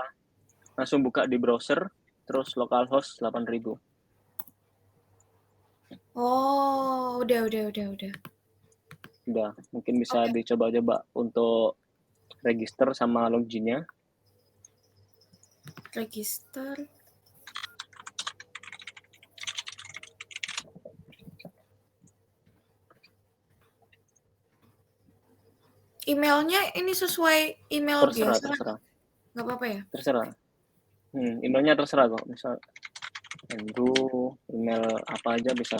langsung buka di browser, terus localhost 8000. Oh, udah. Udah, mungkin bisa dicoba-coba untuk register sama loginnya. Register. Emailnya ini sesuai email biasa. Terserah. Nggak apa-apa ya? Terserah. Emailnya terserah kok. Misal Andrew, email apa aja bisa.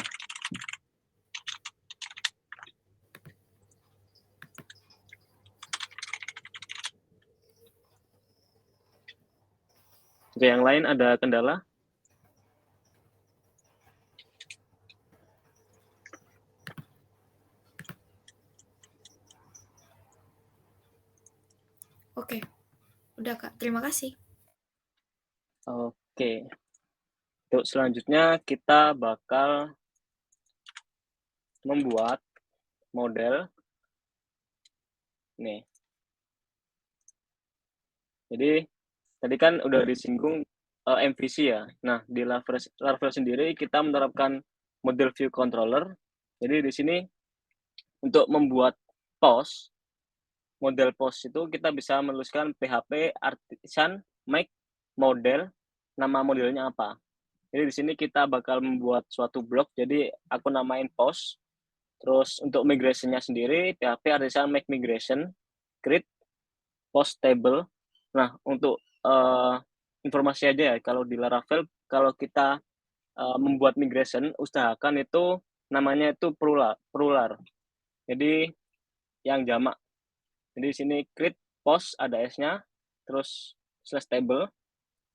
Oke, yang lain ada kendala? Oke. Udah Kak, terima kasih. Oke. Untuk selanjutnya kita bakal membuat model. Nih. Jadi tadi kan udah disinggung MVC ya. Nah, di Laravel sendiri kita menerapkan model view controller. Jadi di sini untuk membuat post, model post itu kita bisa menuliskan PHP artisan make model, nama modelnya apa. Jadi di sini kita bakal membuat suatu blok, jadi aku namain post. Terus untuk migration-nya sendiri, PHP artisan make migration, create post table. Nah, untuk informasi aja ya, kalau di Laravel, kalau kita membuat migration, usahakan itu namanya itu plural. Jadi yang jamak. Jadi di sini create post ada S-nya, terus slash table.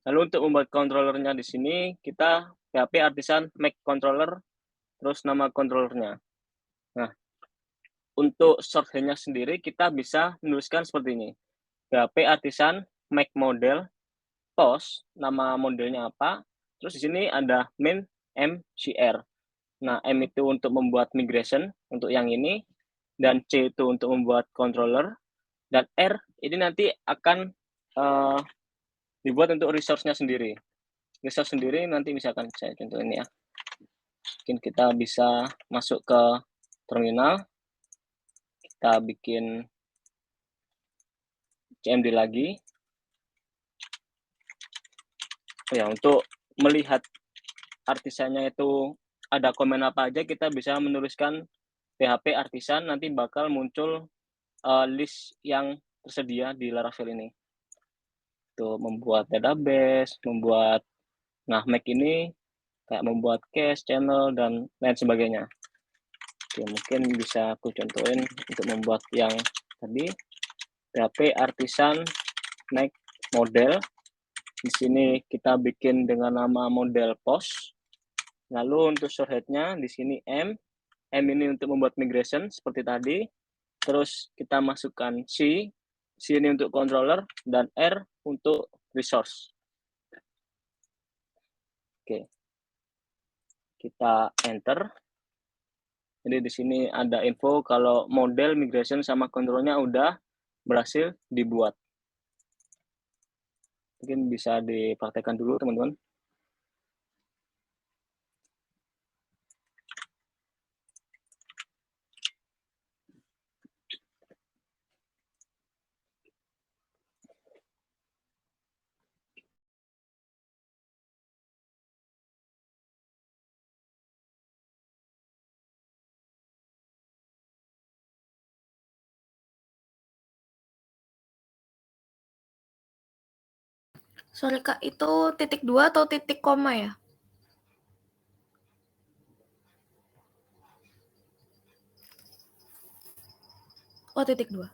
Lalu untuk membuat controllernya di sini kita PHP artisan make controller, terus nama controllernya. Nah, untuk shorthand-nya sendiri kita bisa menuliskan seperti ini. PHP artisan make model post, nama modelnya apa. Terus di sini ada main MCR. Nah, M itu untuk membuat migration untuk yang ini, dan C itu untuk membuat controller, dan R ini nanti akan dibuat untuk resource-nya sendiri. Resource sendiri nanti misalkan saya contoh ini ya. Mungkin kita bisa masuk ke terminal, kita bikin CMD lagi. Ya, untuk melihat artisannya itu ada komen apa aja, kita bisa menuliskan PHP artisan, nanti bakal muncul list yang tersedia di Laravel ini. Untuk membuat database, Mac ini kayak membuat cache, channel, dan lain sebagainya. Oke, mungkin bisa aku contohin untuk membuat yang tadi, PHP artisan Mac model. Di sini kita bikin dengan nama model post. Lalu untuk shorthead-nya di sini M ini untuk membuat migration seperti tadi. Terus kita masukkan C ini untuk controller, dan R untuk resource. Oke. Kita enter. Jadi di sini ada info kalau model migration sama controllernya udah berhasil dibuat. Mungkin bisa dipraktekkan dulu teman-teman. Sorry Kak, itu titik 2 atau titik koma ya? Oh, titik 2.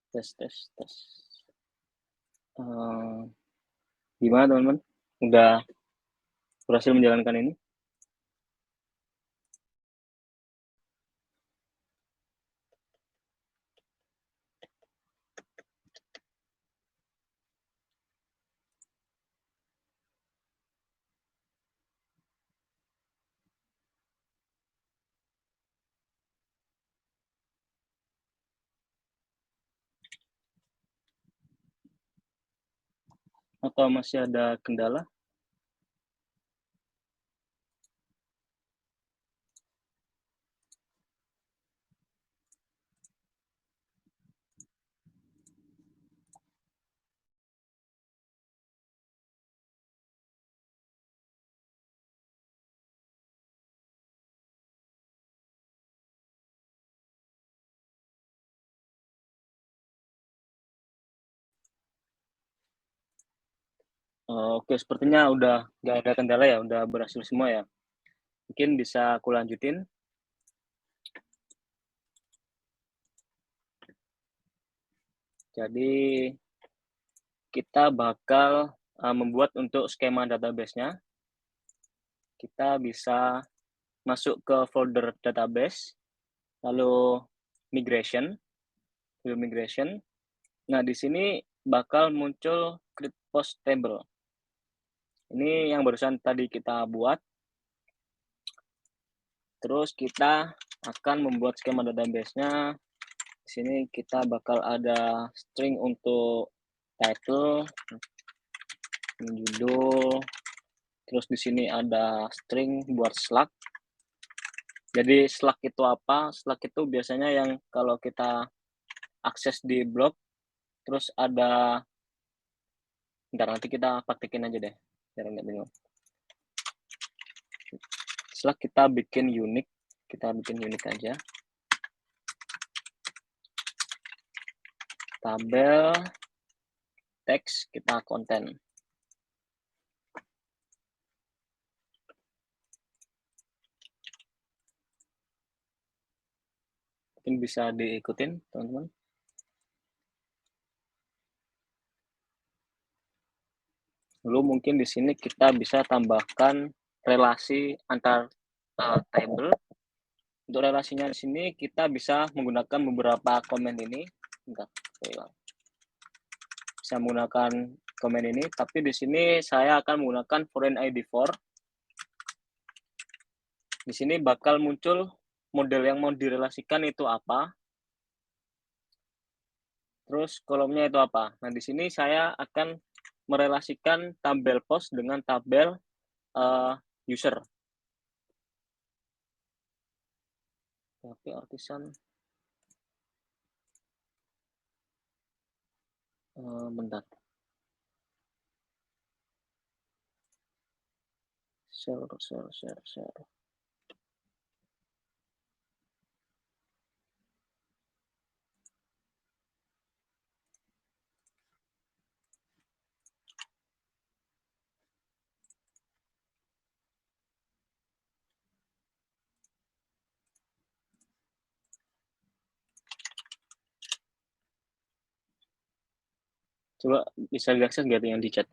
Tes. Gimana teman-teman? Udah berhasil menjalankan ini? Atau masih ada kendala? Oke, sepertinya udah nggak ada kendala ya, udah berhasil semua ya. Mungkin bisa aku lanjutin. Jadi kita bakal membuat untuk skema database-nya. Kita bisa masuk ke folder database, lalu migration. Nah, di sini bakal muncul create post table. Ini yang barusan tadi kita buat. Terus kita akan membuat skema database-nya. Di sini kita bakal ada string untuk title, judul. Terus di sini ada string buat slug. Jadi slug itu apa? Slug itu biasanya yang kalau kita akses di blog, terus ada, bentar nanti kita praktekin aja deh, biar nggak bingung. Slug kita bikin unik aja. Tabel, teks, kita konten. Mungkin bisa diikutin, teman-teman. Lalu mungkin di sini kita bisa tambahkan relasi antar table. Untuk relasinya di sini kita bisa menggunakan beberapa komen ini. Bisa menggunakan komen ini, tapi di sini saya akan menggunakan foreign ID4. Di sini bakal muncul model yang mau direlasikan itu apa. Terus kolomnya itu apa. Nah, di sini saya akan merelasikan tabel post dengan tabel user. Tapi artisan bentar. Share. Coba bisa diakses nggak yang di chat?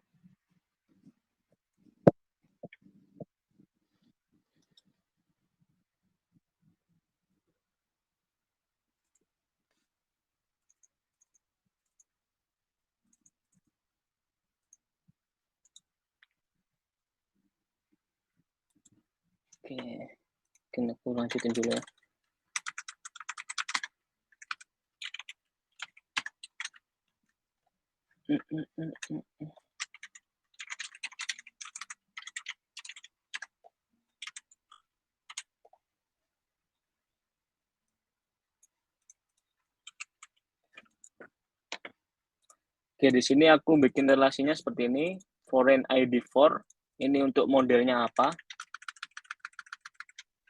Oke, mungkin aku lanjutin dulu ya. Oke, di sini aku bikin relasinya seperti ini. Foreign ID4, ini untuk modelnya apa.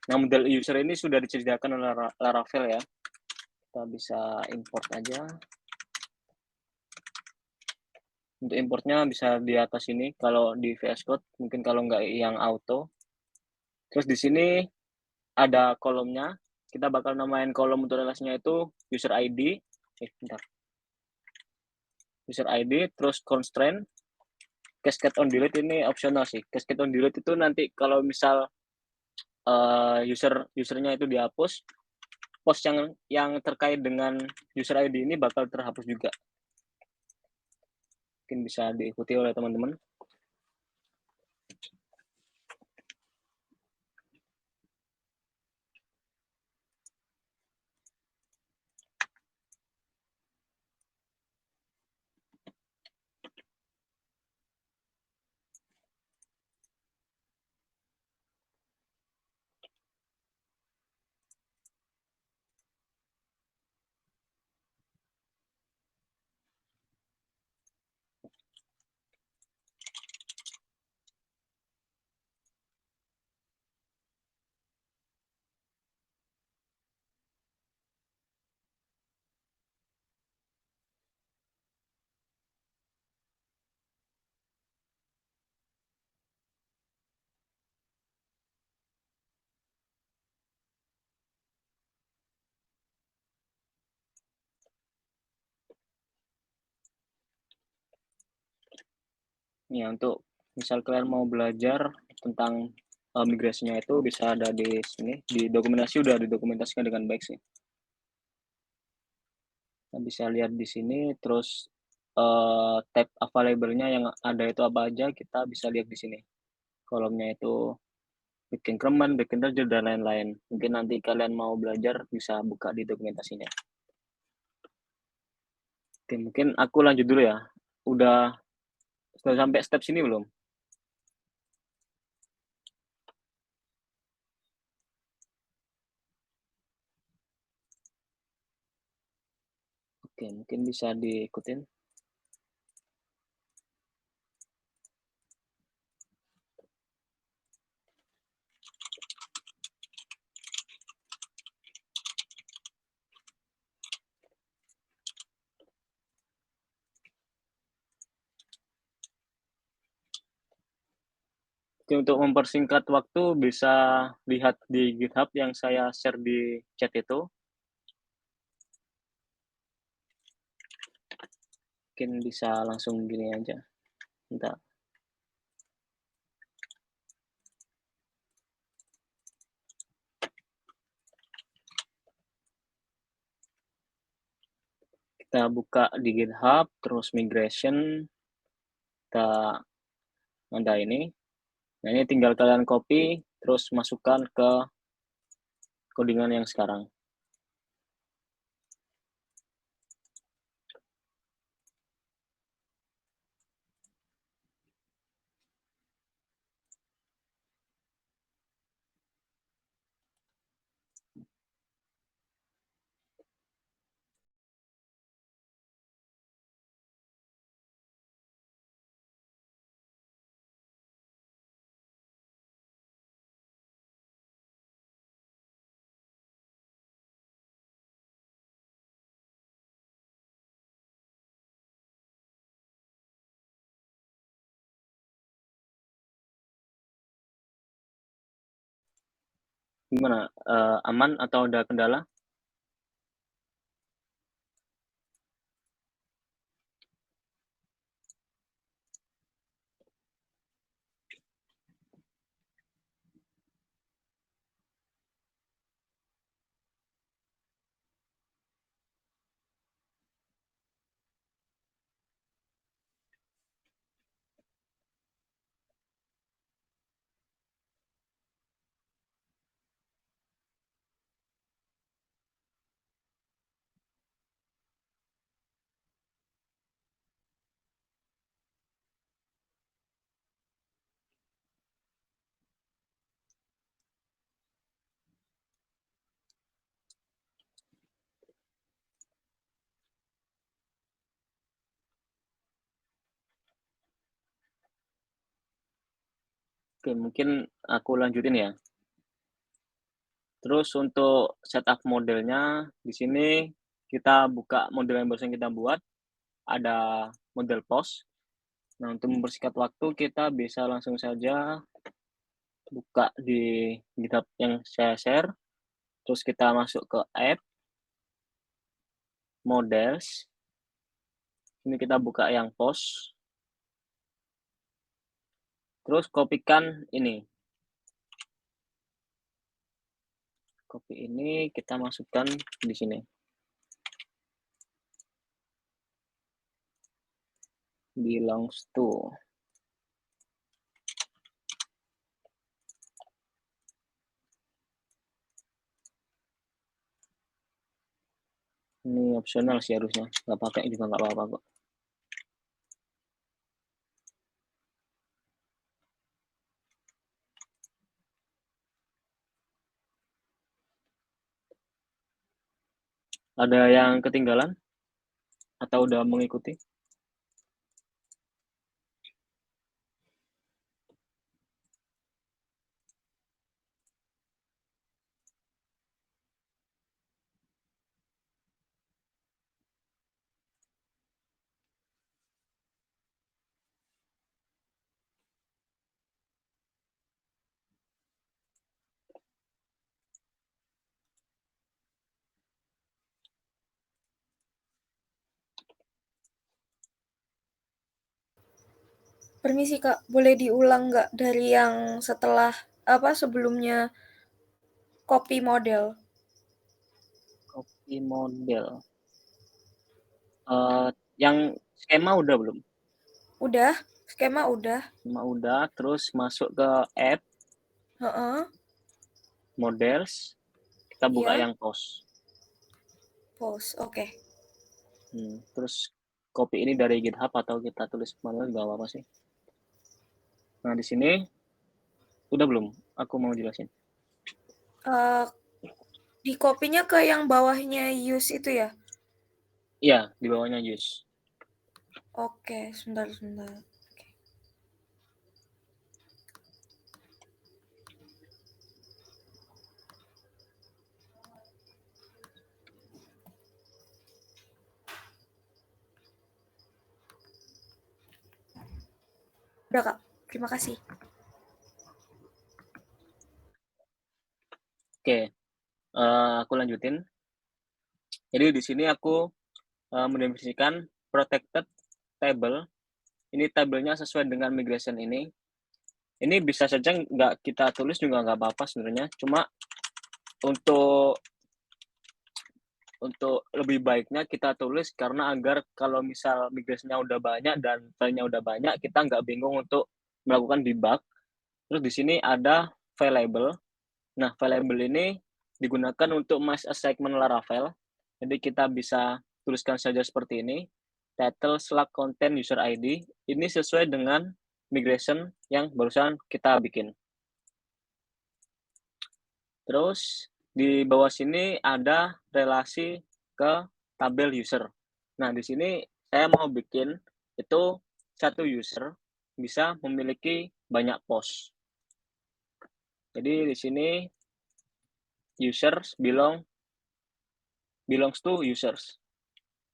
Nah, model user ini sudah disediakan oleh Laravel ya. Kita bisa import aja. Untuk importnya bisa di atas ini, kalau di VS Code, mungkin kalau nggak yang auto. Terus di sini ada kolomnya. Kita bakal namain kolom untuk relasinya itu user ID. Bentar. User ID, terus constraint. Cascade on delete ini opsional sih. Cascade on delete itu nanti kalau misal usernya itu dihapus, post yang terkait dengan user ID ini bakal terhapus juga. Mungkin bisa diikuti oleh teman-teman. Ya, untuk misal kalian mau belajar tentang migrasinya itu bisa ada di sini. Di dokumentasi udah didokumentasikan dengan baik sih. Kita bisa lihat di sini, terus tab available-nya yang ada itu apa aja, kita bisa lihat di sini. Kolomnya itu bikin increment, bikin integer, dan lain-lain. Mungkin nanti kalian mau belajar bisa buka di dokumentasinya. Oke, mungkin aku lanjut dulu ya. Sudah sampai step sini belum? Oke, mungkin bisa diikutin. Oke, untuk mempersingkat waktu bisa lihat di GitHub yang saya share di chat itu. Mungkin bisa langsung gini aja. Bentar. Kita buka di GitHub, terus migration, kita ada ini. Nah, ini tinggal kalian copy, terus masukkan ke codingan yang sekarang. Gimana? Aman atau ada kendala? Oke, mungkin aku lanjutin ya. Terus untuk setup modelnya, di sini kita buka model yang barusan kita buat, ada model post. Nah, untuk mempersingkat waktu, kita bisa langsung saja buka di GitHub yang saya share, terus kita masuk ke app, models, ini kita buka yang post, terus kopikan ini. Copy ini kita masukkan di sini. Belongs to. Ini opsional sih harusnya, nggak pakai juga nggak apa-apa kok. Ada yang ketinggalan? Atau udah mengikuti? Permisi Kak, boleh diulang nggak dari yang setelah sebelumnya copy model? Copy model. Yang skema udah belum? Udah, skema udah. Skema udah, terus masuk ke app, models, kita buka Iya. yang post. Post, oke. Terus copy ini dari GitHub atau kita tulis manual nggak apa-apa sih. Nah, di sini udah belum? Aku mau jelasin. Di copy-nya ke yang bawahnya use itu ya? Iya, di bawahnya use. Oke, sebentar. Oke. Udah Kak, terima kasih. Oke, aku lanjutin. Jadi di sini aku mendefinisikan protected table. Ini tabelnya sesuai dengan migration ini. Ini bisa saja nggak kita tulis juga nggak apa-apa sebenarnya. Cuma untuk lebih baiknya kita tulis karena agar kalau misal migrasinya udah banyak dan filenya udah banyak, kita nggak bingung untuk melakukan debug. Terus di sini ada file label. Nah, file label ini digunakan untuk mass assignment Laravel. Jadi kita bisa tuliskan saja seperti ini. Title / content user ID. Ini sesuai dengan migration yang barusan kita bikin. Terus di bawah sini ada relasi ke tabel user. Nah, di sini saya mau bikin itu satu user bisa memiliki banyak post. Jadi di sini users belongs to users.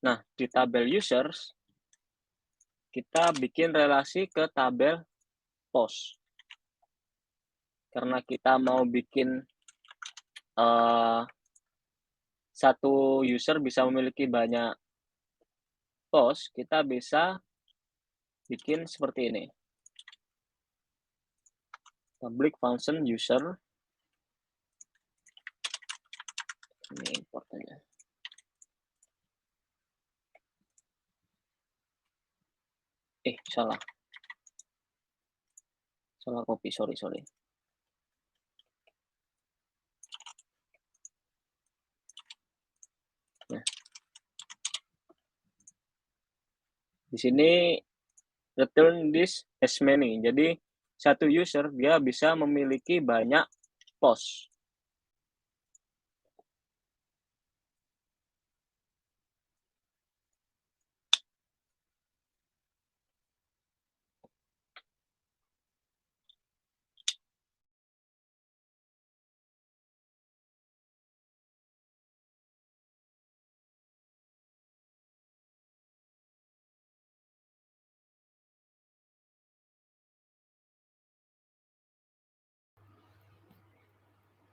Nah, di tabel users kita bikin relasi ke tabel post. Karena kita mau bikin satu user bisa memiliki banyak post, kita bisa bikin seperti ini. Public function user. Ini importnya. Salah. Salah copy, sorry. Nah. Di sini return this as many. Jadi satu user dia bisa memiliki banyak post.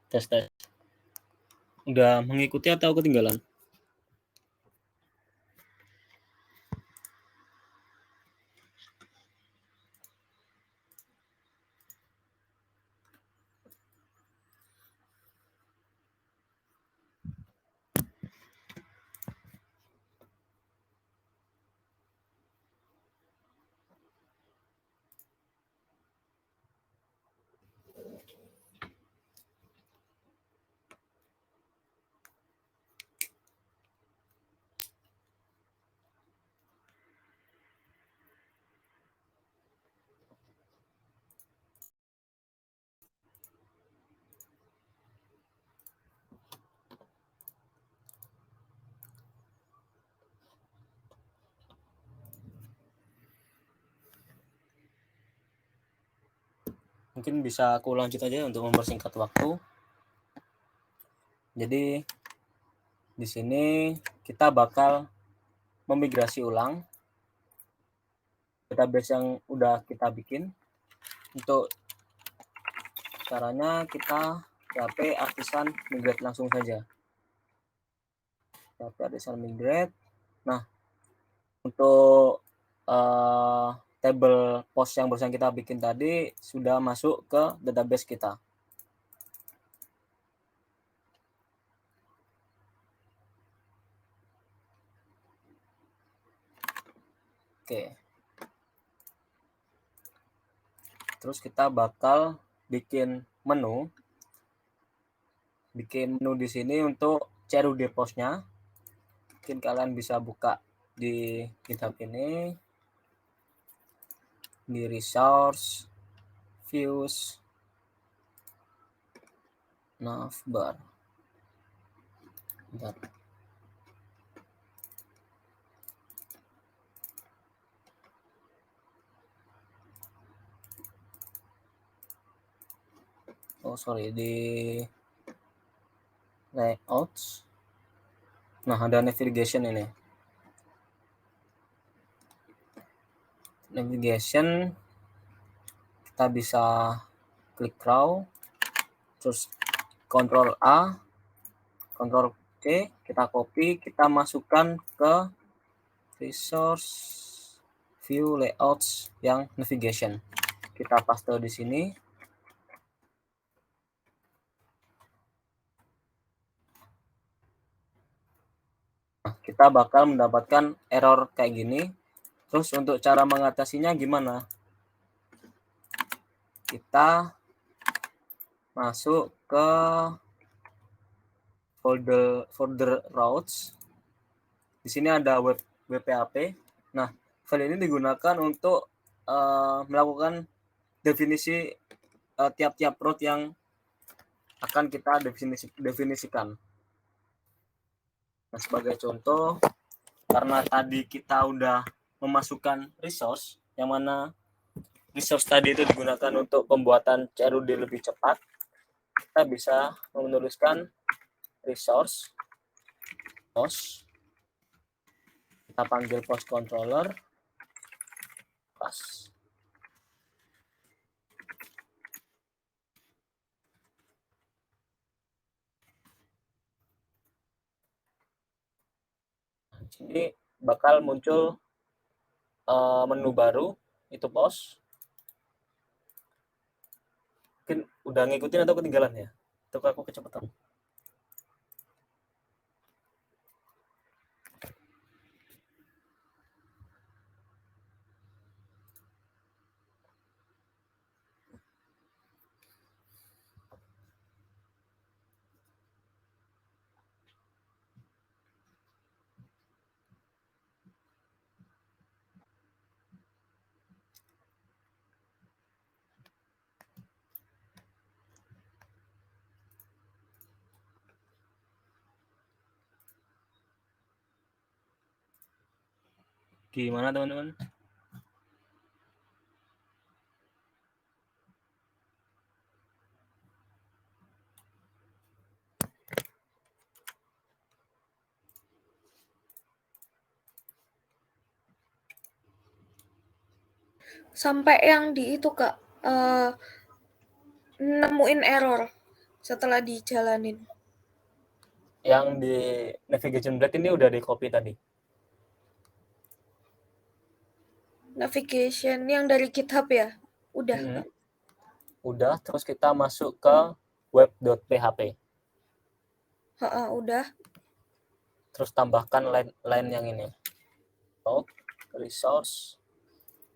Tes. Udah mengikuti atau ketinggalan? Mungkin bisa aku lanjut aja untuk mempersingkat waktu. Jadi di sini kita bakal memigrasi ulang database yang udah kita bikin. Untuk caranya kita PHP artisan migrate langsung saja. PHP artisan migrate. Nah, untuk table post yang barusan kita bikin tadi sudah masuk ke database kita. Oke. Terus kita bakal bikin menu. Bikin menu di sini untuk CRUD post-nya. Mungkin kalian bisa buka di GitHub ini. Di resource, views, navbar. Bentar. Oh sorry, di layouts. Nah, ada navigation ini. Navigation kita bisa klik crawl, terus Ctrl A, Ctrl C, kita copy, kita masukkan ke resource view layouts yang navigation. Kita paste di sini. Nah, kita bakal mendapatkan error kayak gini. Terus untuk cara mengatasinya gimana? Kita masuk ke folder routes. Di sini ada wp-php. Nah, file ini digunakan untuk melakukan definisi tiap-tiap route yang akan kita definisikan. Nah, sebagai contoh, karena tadi kita udah memasukkan resource, yang mana resource tadi itu digunakan untuk pembuatan CRUD lebih cepat, kita bisa menuliskan resource post, kita panggil post controller, pas. Jadi bakal muncul menu baru, itu post. Mungkin udah ngikutin atau ketinggalan ya? Atau aku kecepatan? Gimana teman-teman? Sampai yang di itu Kak, nemuin error. setelah dijalanin. Yang di navigation blade ini udah di copy tadi. Navigation yang dari GitHub ya? Udah. Udah, terus kita masuk ke web.php. Udah. Terus tambahkan line yang ini. Resource,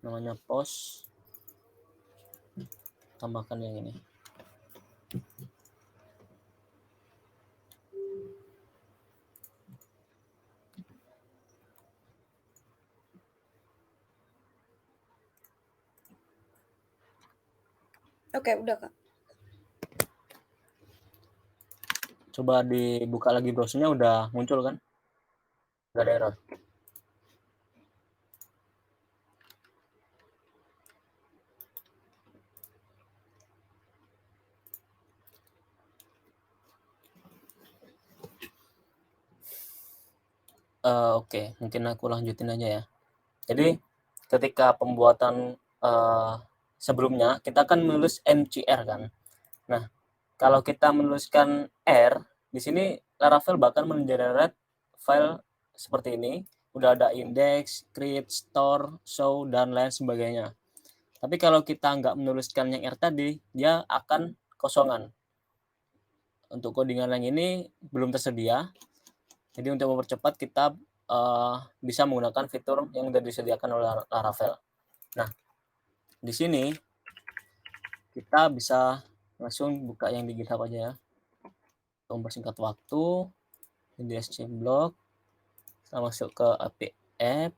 namanya post. Tambahkan yang ini. Oke, udah Kak. Coba dibuka lagi browsernya, udah muncul kan? Nggak ada error. Oke, mungkin aku lanjutin aja ya. Jadi ketika pembuatan sebelumnya kita akan menulis mcr kan. Nah, kalau kita menuliskan R, di sini Laravel bahkan mengenerate file seperti ini. Udah ada index, create, store, show, dan lain sebagainya. Tapi kalau kita nggak menuliskan yang R tadi, dia akan kosongan. Untuk codingan yang ini belum tersedia. Jadi untuk mempercepat kita bisa menggunakan fitur yang sudah disediakan oleh Laravel. Nah, di sini kita bisa langsung buka yang di GitHub aja ya. Untuk mempersingkat waktu, di scblog, kita masuk ke API app.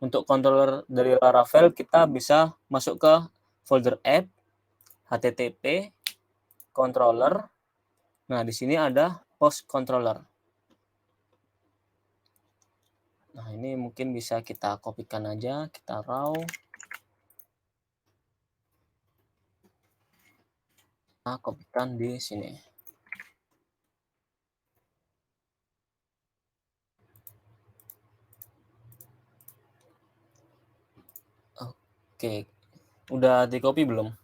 Untuk controller dari Laravel kita bisa masuk ke folder app, http, controller. Nah, di sini ada post controller. Nah, ini mungkin bisa kita kopikan aja, kita raw. Kita kopikan di sini. Oke, udah di copy belum?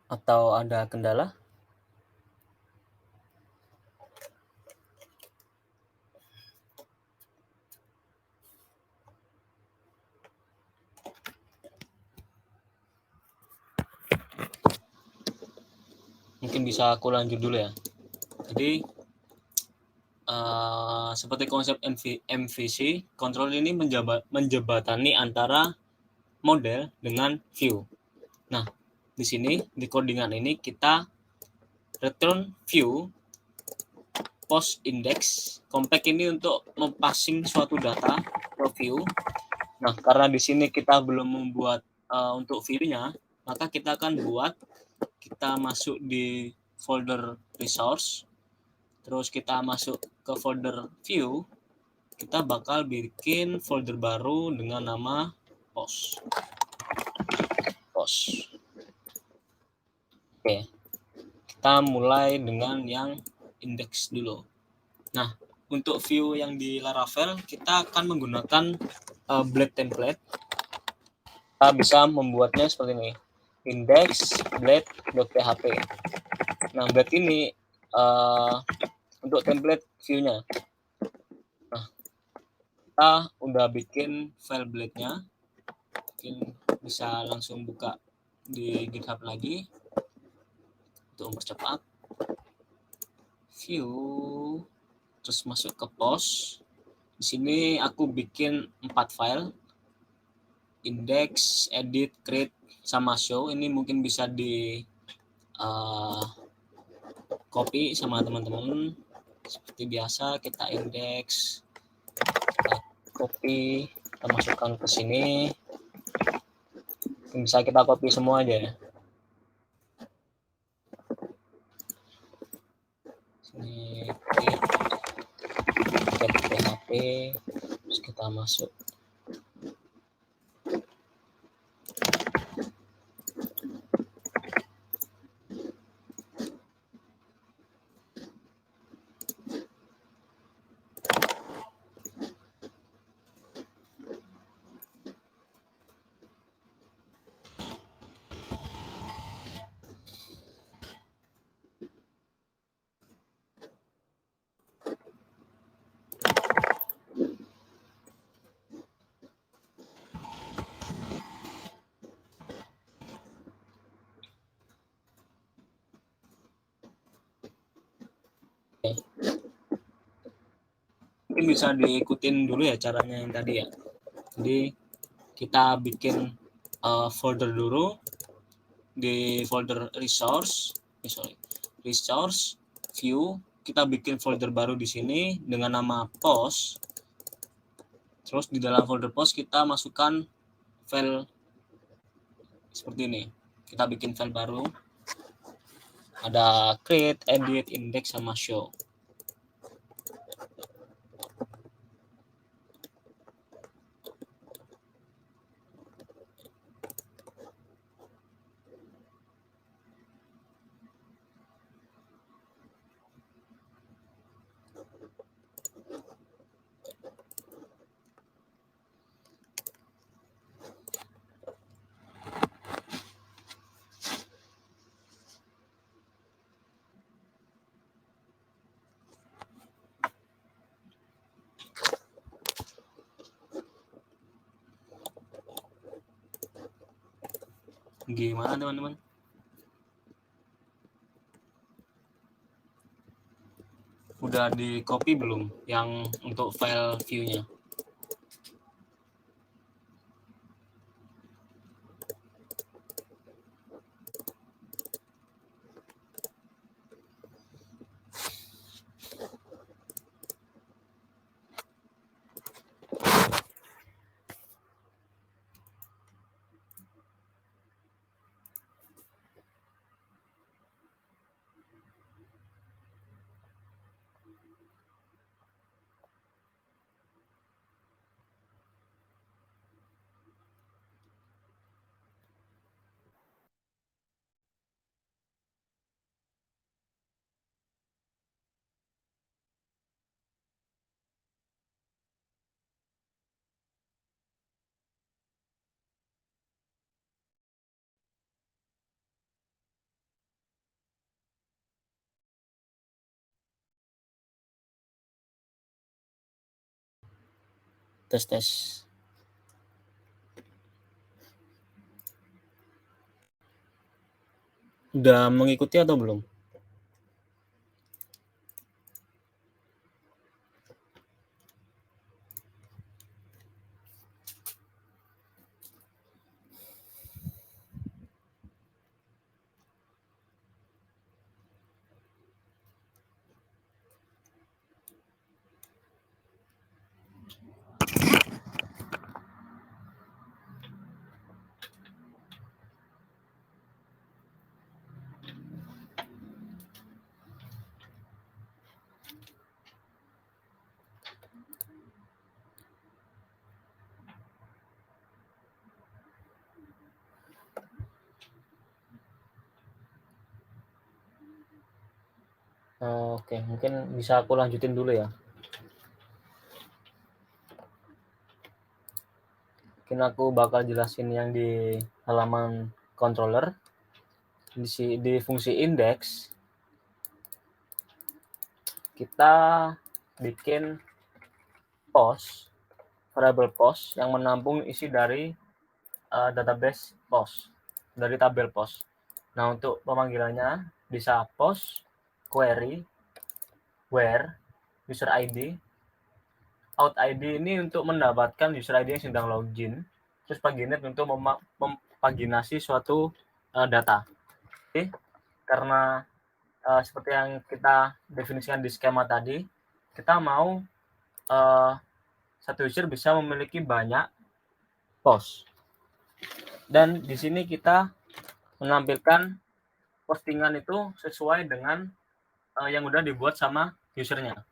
Atau ada kendala? Mungkin bisa aku lanjut dulu ya. Jadi seperti konsep MVC, control ini menjebatani antara model dengan view. Nah, di sini di codingan ini kita return view post index compact ini untuk mempassing suatu data ke view. Nah, karena di sini kita belum membuat untuk view-nya, maka kita akan kita masuk di folder resource, terus kita masuk ke folder view, kita bakal bikin folder baru dengan nama post. Oke, kita mulai dengan yang index dulu. Nah, untuk view yang di Laravel, kita akan menggunakan blade template. Kita bisa membuatnya seperti ini, index blade.php. Nah, blade ini untuk template view-nya. Nah, kita udah bikin file blade-nya. Mungkin bisa langsung buka di GitHub lagi untuk mempercepat. View, terus masuk ke post. Di sini aku bikin 4 file, index, edit, create, sama show. Ini mungkin bisa di copy sama teman-teman. Seperti biasa kita index, copy, kita masukkan ke sini. Bisa kita copy semua aja ya. Sini get PHP, terus kita masuk. Mungkin bisa diikutin dulu ya caranya yang tadi ya. Jadi kita bikin folder dulu di folder resource view, kita bikin folder baru di sini dengan nama post. Terus di dalam folder post kita masukkan file seperti ini. Kita bikin file baru, ada create, edit, index, sama show. Gimana teman-teman? Udah di copy belum yang untuk file view-nya? Tes. Udah mengikuti atau belum? Oke, mungkin bisa aku lanjutin dulu ya. Mungkin aku bakal jelasin yang di halaman controller. Di fungsi index, kita bikin post, variable post yang menampung isi dari database post, dari tabel post. Nah, untuk pemanggilannya bisa post query where user ID. Out ID ini untuk mendapatkan user ID yang sedang login, terus paginate untuk mempaginasi suatu data. Oke, karena seperti yang kita definisikan di skema tadi, kita mau satu user bisa memiliki banyak post. Dan di sini kita menampilkan postingan itu sesuai dengan yang udah dibuat sama usernya.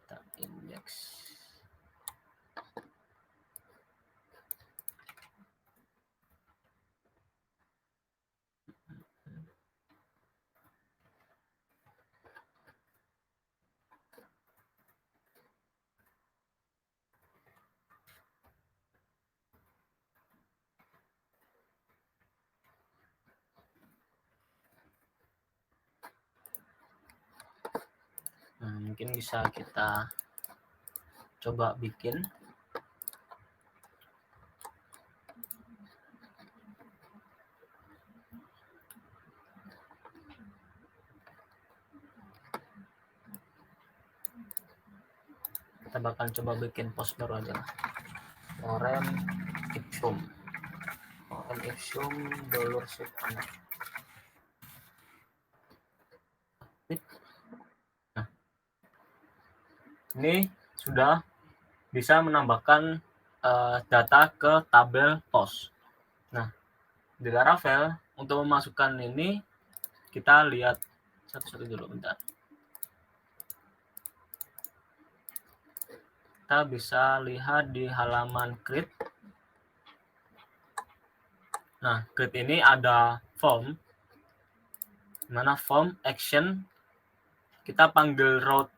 Kita indeks. Nah, mungkin bisa kita coba bikin. Kita bakal coba bikin post baru aja lah. Lorem ipsum $. Nah, ini sudah bisa menambahkan data ke tabel post. Nah, di Laravel untuk memasukkan ini kita lihat satu-satu dulu, bentar. Kita bisa lihat di halaman create. Nah, create ini ada form, mana form action kita panggil route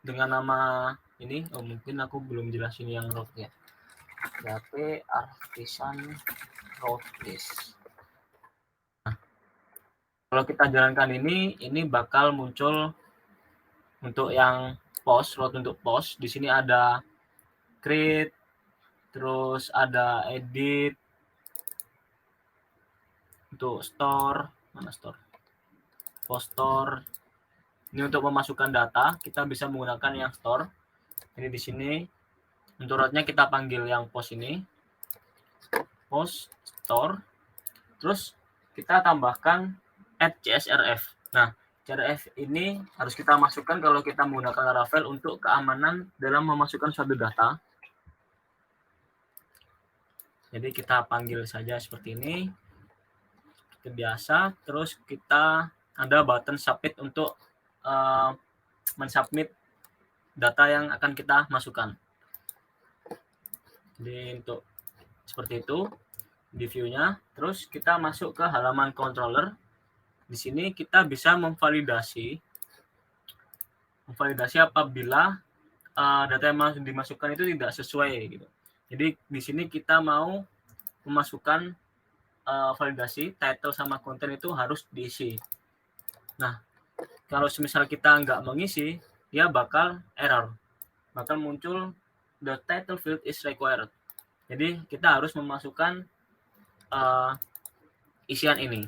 dengan nama ini. Oh, mungkin aku belum jelasin yang route ya. PHP artisan route list. Nah, kalau kita jalankan ini bakal muncul untuk yang post, route untuk post. Di sini ada create, terus ada edit, untuk store, mana store? Post store. Ini untuk memasukkan data, kita bisa menggunakan yang store. Ini di sini untuk route-nya kita panggil yang post ini. Post store. Terus kita tambahkan add CSRF. Nah, CSRF ini harus kita masukkan kalau kita menggunakan Laravel untuk keamanan dalam memasukkan suatu data. Jadi kita panggil saja seperti ini. Seperti biasa, terus kita ada button submit untuk mensubmit data yang akan kita masukkan. Jadi untuk seperti itu di view-nya. Terus kita masuk ke halaman controller. Di sini kita bisa memvalidasi apabila data yang dimasukkan itu tidak sesuai gitu. Jadi di sini kita mau memasukkan validasi title sama konten itu harus diisi. Nah, kalau misal kita nggak mengisi, dia bakal error. Bakal muncul the title field is required. Jadi kita harus memasukkan isian ini.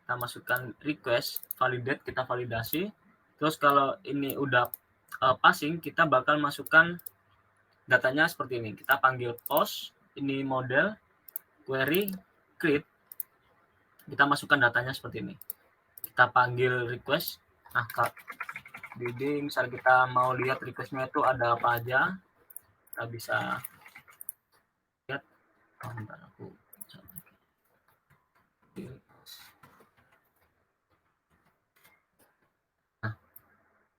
Kita masukkan request, validate, kita validasi. Terus kalau ini udah passing, kita bakal masukkan datanya seperti ini. Kita panggil post, ini model, query, create. Kita masukkan datanya seperti ini. Kita panggil request. Nah, jadi misal kita mau lihat requestnya itu ada apa aja, kita bisa lihat. Bentar, aku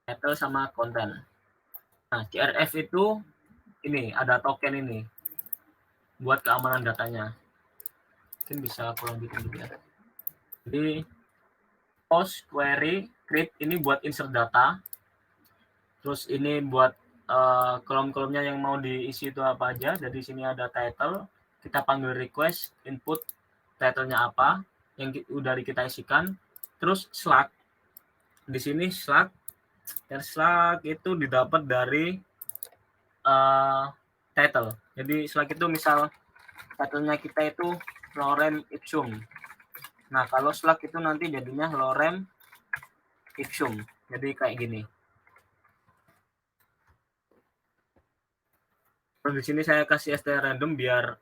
title sama konten. Nah, CRF itu ini ada token ini buat keamanan datanya. Mungkin bisa aku lanjutin juga ya. Jadi post, query, create ini buat insert data. Terus ini buat kolom-kolomnya yang mau diisi itu apa aja. Jadi sini ada title, kita panggil request, input titlenya apa yang udah kita isikan. Terus slug. Di sini slug. Dan slug itu didapat dari title. Jadi slug itu misal titlenya kita itu lorem ipsum. Nah, kalau slug itu nanti jadinya lorem ipsum. Jadi kayak gini. Terus di sini saya kasih str random biar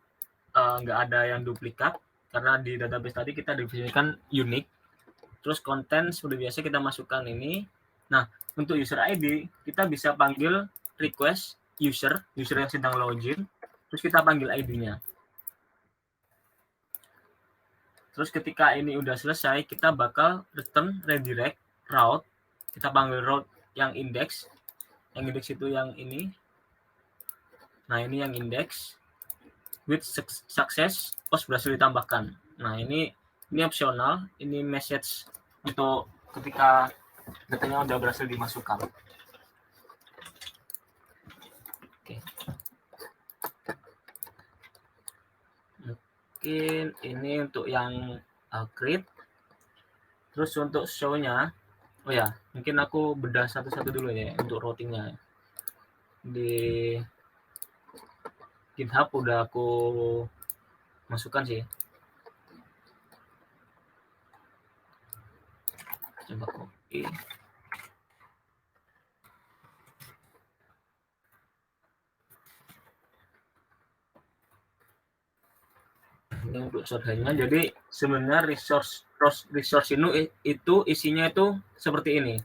nggak ada yang duplikat. karena di database tadi kita definisikan unique. Terus konten seperti biasa kita masukkan ini. Nah, untuk user ID kita bisa panggil request user yang sedang login, terus kita panggil ID-nya. Terus ketika ini udah selesai, kita bakal return redirect route. Kita panggil route yang index. Yang index itu yang ini. Nah, ini yang index. With success, post berhasil ditambahkan. Nah, ini opsional. Ini message untuk ketika datanya udah berhasil dimasukkan. Oke. Mungkin ini untuk yang create. Terus untuk show-nya, oh ya, mungkin aku bedah satu-satu dulu ya untuk routingnya. Di GitHub udah aku masukkan sih. Coba copy. Ini untuk shorthandnya. Jadi sebenarnya resource ini itu isinya itu seperti ini.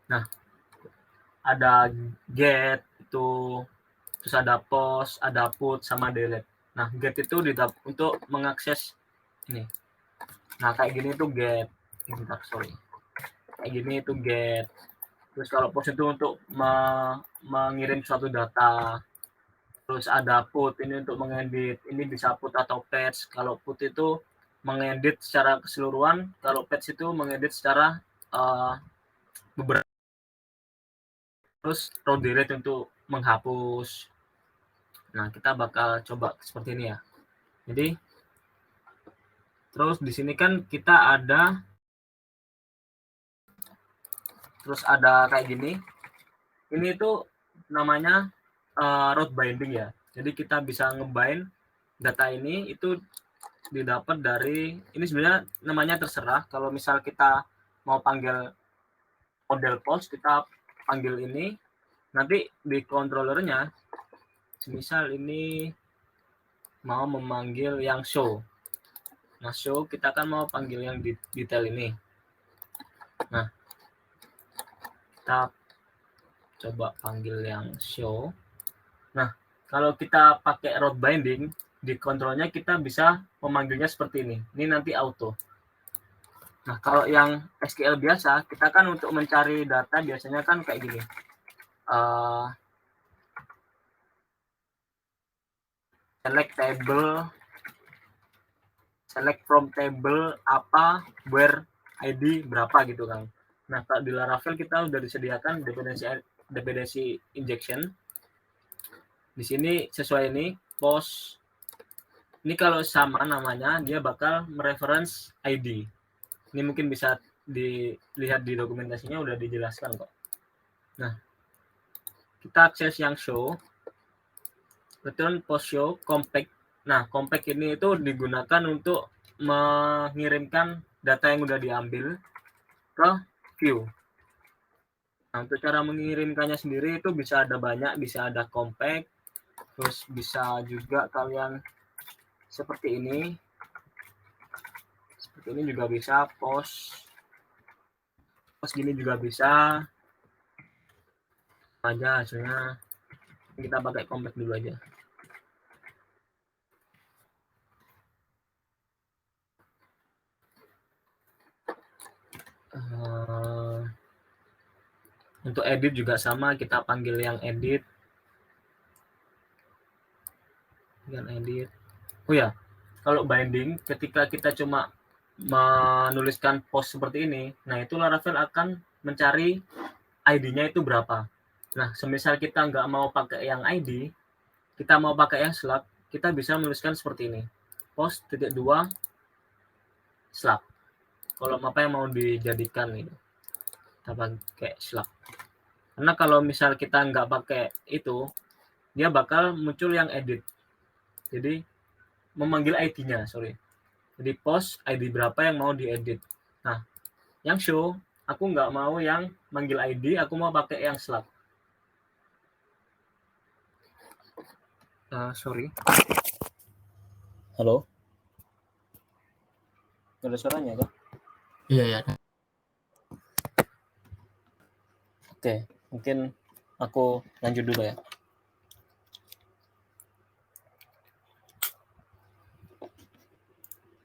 Nah, ada get itu, terus ada post, ada put, sama delete. Nah, get itu untuk mengakses ini. Nah, kayak gini itu get. Bentar, sorry. Kayak gini itu get. Terus kalau post itu untuk mengirim suatu data. Terus ada put, ini untuk mengedit. Ini bisa put atau patch. Kalau put itu mengedit secara keseluruhan. Kalau patch itu mengedit secara beberapa. Terus row delete untuk menghapus. Nah, kita bakal coba seperti ini ya. Jadi, terus di sini kan kita ada, terus ada kayak gini. Ini itu namanya route binding ya. Jadi kita bisa ngebind data ini itu didapat dari, ini sebenarnya namanya terserah. Kalau misal kita mau panggil model post, kita panggil ini. Nanti di controllernya, misal ini mau memanggil yang show. Nah, show kita kan mau panggil yang detail ini. Nah, kita coba panggil yang show. Nah, kalau kita pakai route binding, di kontrolnya kita bisa memanggilnya seperti ini. Ini nanti auto. Nah, kalau yang SQL biasa, kita kan untuk mencari data biasanya kan kayak gini. Select table, select from table apa, where, ID berapa gitu kan. Nah, kalau di Laravel kita udah disediakan dependency injection. Di sini sesuai ini post. Ini kalau sama namanya dia bakal mereference ID. Ini mungkin bisa dilihat di dokumentasinya udah dijelaskan kok. Nah, kita akses yang show. Return post show compact. Nah, compact ini itu digunakan untuk mengirimkan data yang udah diambil ke view. Nah, untuk cara mengirimkannya sendiri itu bisa ada banyak, bisa ada compact, terus bisa juga kalian seperti ini. Seperti ini juga bisa, post gini juga bisa. Aja hasilnya kita pakai compact dulu aja. Untuk edit juga sama, kita panggil yang edit. Oh ya, kalau binding ketika kita cuma menuliskan post seperti ini, nah itu Laravel akan mencari ID-nya itu berapa. Nah, semisal kita nggak mau pakai yang ID, kita mau pakai yang slug, kita bisa menuliskan seperti ini. Post.2 slug. Kalau apa yang mau dijadikan itu, kita pakai slug. Karena kalau misal kita nggak pakai itu, dia bakal muncul yang edit. Jadi memanggil ID-nya, sorry. Jadi post ID berapa yang mau diedit. Nah, yang show aku nggak mau yang manggil ID, aku mau pakai yang slug. Sorry. Halo. Nggak ada suaranya kan? Iya ya. Oke, mungkin aku lanjut dulu ya.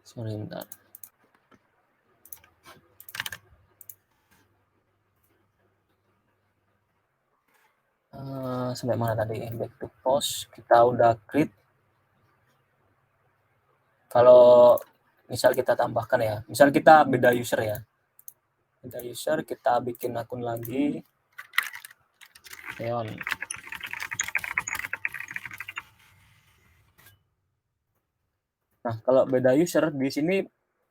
Sorry, bentar. Sampai mana tadi? Back to post. Kita udah create. Kalau misal kita tambahkan ya, misal kita beda user ya. Beda user, kita bikin akun lagi. Leon. Nah, kalau beda user di sini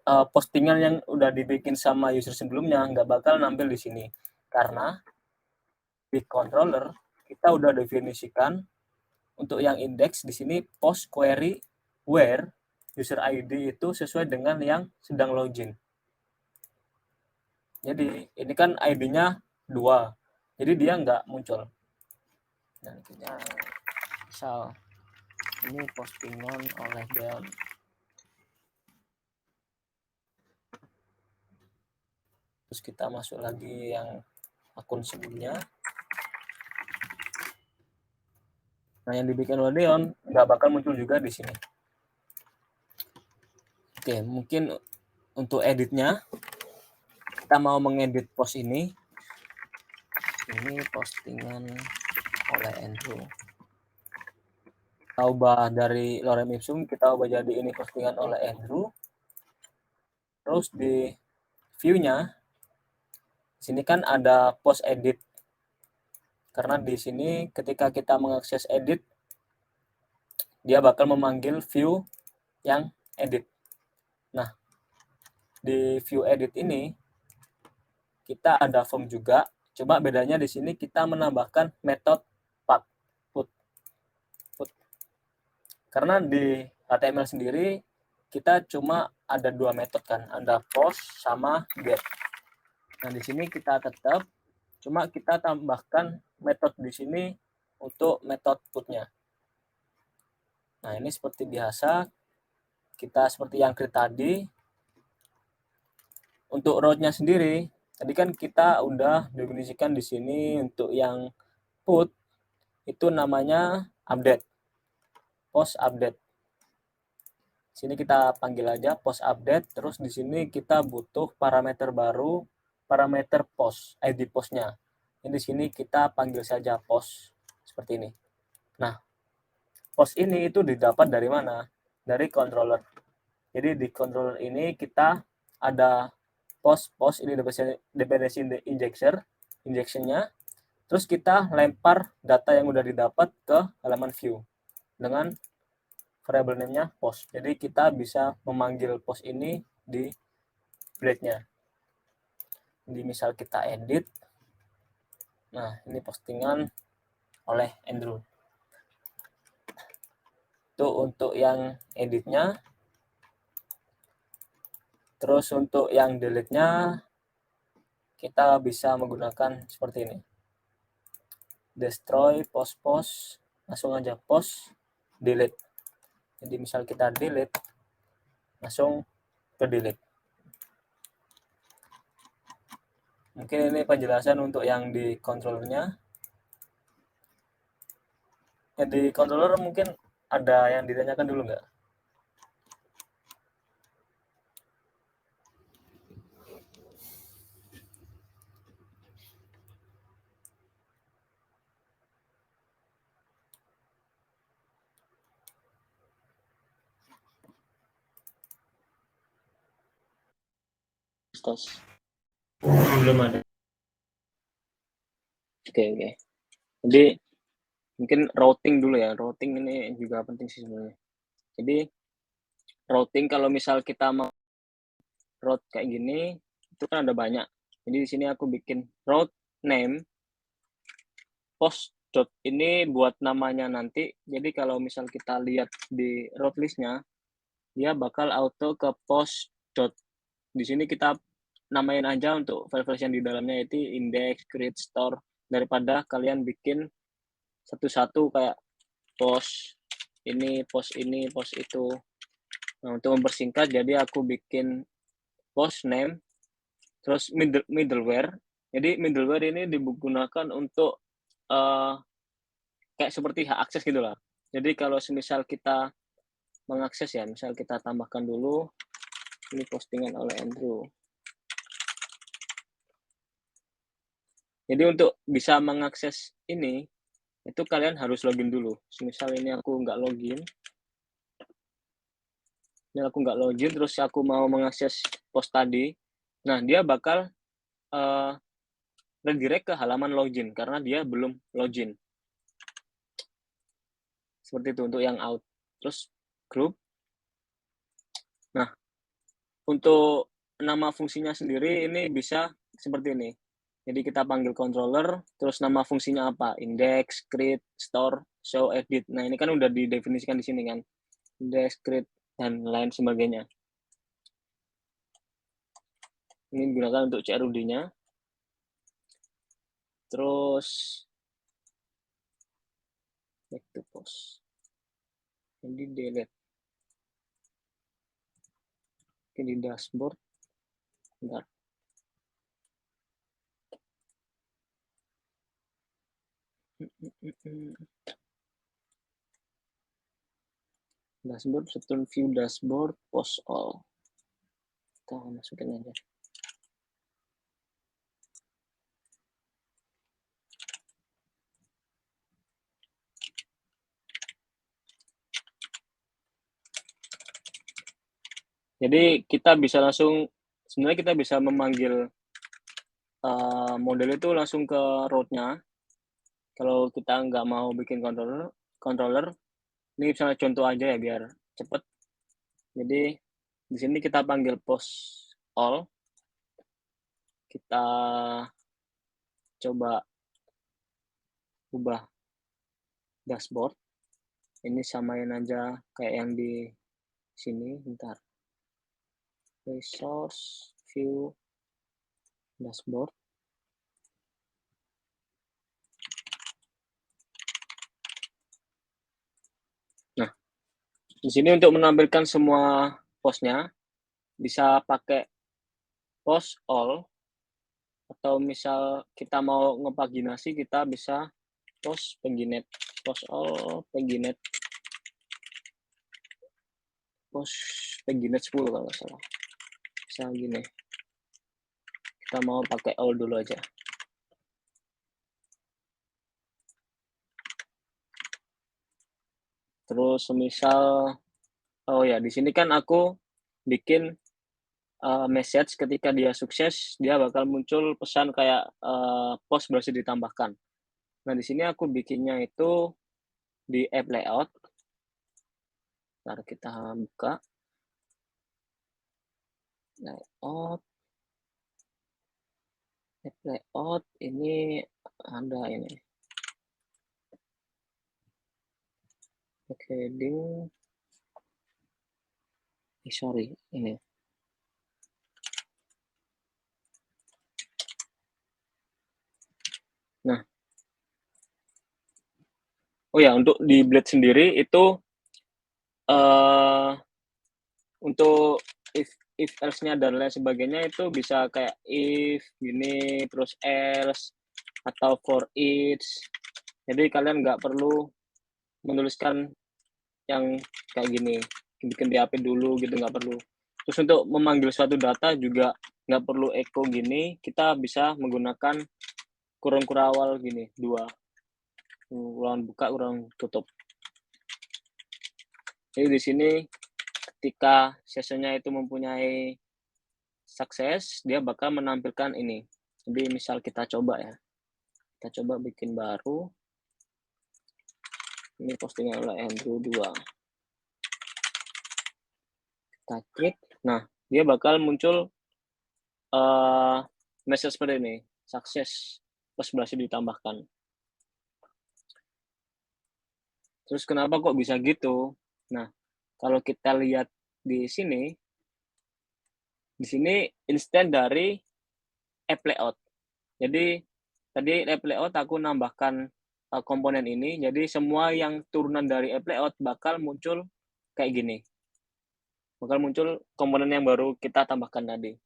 postingan yang udah dibikin sama user sebelumnya nggak bakal nampil di sini karena di controller kita udah definisikan untuk yang index di sini post query where user ID itu sesuai dengan yang sedang login. Jadi ini kan ID-nya 2, jadi dia nggak muncul. Dan kita misal ini postingan oleh Deon. Terus kita masuk lagi yang akun sebelumnya. Nah, yang dibikin oleh Deon nggak bakal muncul juga di sini. Oke, mungkin untuk editnya kita mau mengedit post ini. Ini postingan oleh Andrew. Kita ubah dari lorem ipsum, kita ubah jadi ini postingan oleh Andrew. Terus di view-nya sini kan ada post edit. Karena di sini ketika kita mengakses edit, dia bakal memanggil view yang edit. Nah, di view edit ini kita ada form juga. Coba bedanya di sini kita menambahkan metode put. Karena di HTML sendiri kita cuma ada 2 metode kan, ada post sama get. Nah, di sini kita tetap cuma kita tambahkan metode di sini untuk metode putnya. Nah, ini seperti biasa kita seperti yang create tadi. Untuk route-nya sendiri, tadi kan kita udah definisikan di sini untuk yang put itu namanya update. Post update. Sini kita panggil aja post update, terus di sini kita butuh parameter baru, parameter post, ID postnya. Ini di sini kita panggil saja post seperti ini. Nah, post ini itu didapat dari mana? Dari controller. Jadi di controller ini kita ada post ini dependency injection-nya. Terus kita lempar data yang udah didapat ke halaman view dengan variable name-nya post. Jadi kita bisa memanggil post ini di blade-nya. Jadi misal kita edit. Nah, ini postingan oleh Andrew. Itu untuk yang editnya. Terus untuk yang delete-nya kita bisa menggunakan seperti ini. Destroy post, langsung aja post, delete. Jadi misal kita delete, langsung ke delete. Mungkin ini penjelasan untuk yang di controllernya. Yang di controller mungkin ada yang ditanyakan dulu nggak? Belum ada. Oke. Jadi mungkin routing dulu ya. Routing ini juga penting sih sebenarnya. Jadi routing kalau misal kita mau route kayak gini, itu kan ada banyak. Jadi di sini aku bikin route name post dot ini buat namanya nanti. Jadi kalau misal kita lihat di route listnya, dia bakal auto ke post dot. Di sini kita namain aja untuk file-file yang di dalamnya itu index, create, store, daripada kalian bikin satu-satu kayak post ini, post itu. Nah, untuk mempersingkat, jadi aku bikin post name, terus middleware. Jadi middleware ini digunakan untuk kayak seperti hak akses gitu lah. Jadi kalau semisal kita mengakses ya, misal kita tambahkan dulu ini postingan oleh Andrew. Jadi untuk bisa mengakses ini, itu kalian harus login dulu. Misal ini aku nggak login. Ini aku nggak login, terus aku mau mengakses post tadi. Nah, dia bakal redirect ke halaman login, karena dia belum login. Seperti itu untuk yang out. Terus group. Nah, untuk nama fungsinya sendiri ini bisa seperti ini. Jadi kita panggil controller, terus nama fungsinya apa? Index, create, store, show, edit. Nah, ini kan udah didefinisikan di sini kan. Index, create, dan lain sebagainya. Ini digunakan untuk CRUD-nya. Terus back to post. Jadi delete. Oke, di dashboard. Bentar. Dashboard, setting view dashboard, post all. Kita masukin aja. Jadi kita bisa langsung, sebenarnya kita bisa memanggil model itu langsung ke root-nya. Kalau kita nggak mau bikin controller, ini misalnya contoh aja ya biar cepet. Jadi di sini kita panggil post all. Kita coba ubah dashboard. Ini samain aja kayak yang di sini. Bentar. Resource view dashboard. Nah, di sini untuk menampilkan semua postnya bisa pakai post all, atau misal kita mau ngepaginasi kita bisa post paginate, post all paginate, post paginate 10 kalau nggak salah. Misal gini, kita mau pakai all dulu aja. Terus misal, oh ya di sini kan aku bikin message ketika dia sukses, dia bakal muncul pesan kayak post berhasil ditambahkan. Nah di sini aku bikinnya itu di app layout. Ntar kita buka layout. App layout ini ada ini. Heading. Sorry, ini. Nah. Oh ya, untuk di Blade sendiri itu untuk if else-nya dan lain sebagainya itu bisa kayak if gini, terus else atau for each. Jadi kalian nggak perlu menuliskan yang kayak gini, bikin PHP dulu gitu, nggak perlu. Terus untuk memanggil suatu data juga nggak perlu echo gini, kita bisa menggunakan kurung kurawal gini, 2. Kurang buka, kurang tutup. Jadi di sini ketika sessionnya itu mempunyai sukses, dia bakal menampilkan ini. Jadi misal kita coba ya, kita coba bikin baru. Ini postingan oleh Andrew 2. Kita klik, nah dia bakal muncul message seperti ini, sukses, post berhasil ditambahkan. Terus kenapa kok bisa gitu? Nah, kalau kita lihat di sini instan dari app layout. Jadi tadi app layout aku nambahkan komponen ini, jadi semua yang turunan dari app layout bakal muncul kayak gini. bakal muncul komponen yang baru kita tambahkan tadi.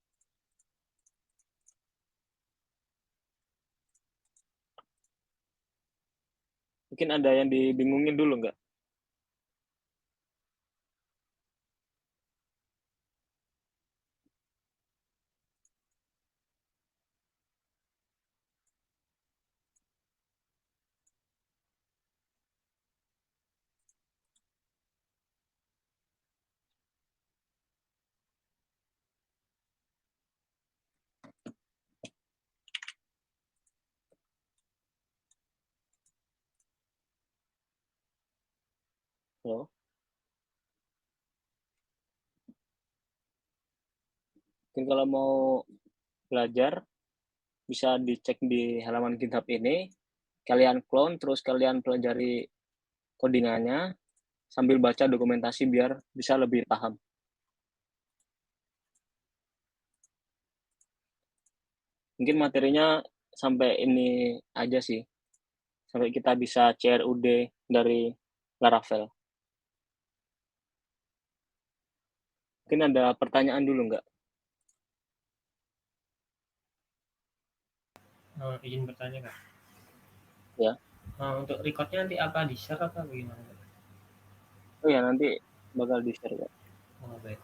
Mungkin ada yang dibingungin dulu nggak? Halo? Mungkin kalau mau belajar, bisa dicek di halaman GitHub ini, kalian clone, terus kalian pelajari codingannya, sambil baca dokumentasi biar bisa lebih paham. Mungkin materinya sampai ini aja sih, sampai kita bisa CRUD dari Laravel. Mungkin ada pertanyaan dulu nggak? Izin bertanya Kak. Ya. Untuk recordnya nanti apa di-share apa bagaimana? Oh ya, nanti bakal di-share Kak. Oh, baik.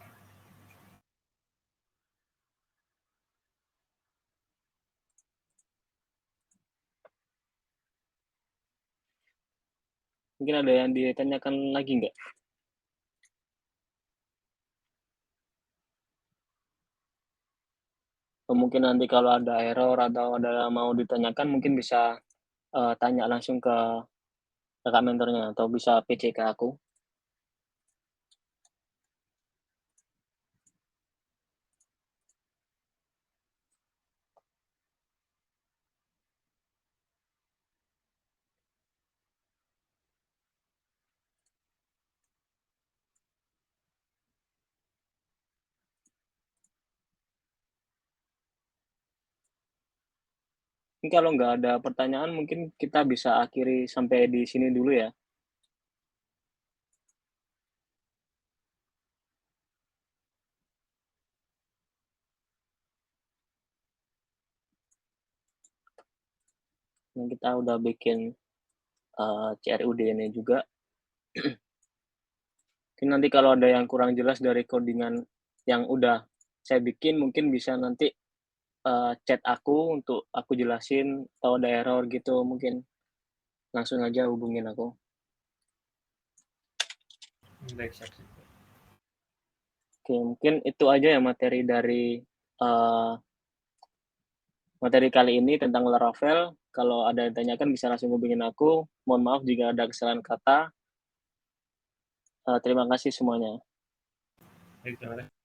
Mungkin ada yang ditanyakan lagi nggak? Atau mungkin nanti kalau ada error atau ada mau ditanyakan mungkin bisa tanya langsung ke kakak mentornya atau bisa PC ke aku. Mungkin kalau nggak ada pertanyaan mungkin kita bisa akhiri sampai di sini dulu ya. Yang kita udah bikin CRUD ini juga. Mungkin nanti kalau ada yang kurang jelas dari codingan yang udah saya bikin mungkin bisa nanti chat aku untuk aku jelasin atau ada error gitu mungkin langsung aja hubungin aku. Baik, siap. Oke, mungkin itu aja ya materi dari materi kali ini tentang Laravel. Kalau ada yang tanyakan bisa langsung hubungin aku. Mohon maaf jika ada kesalahan kata. Terima kasih semuanya. Baik, terima kasih.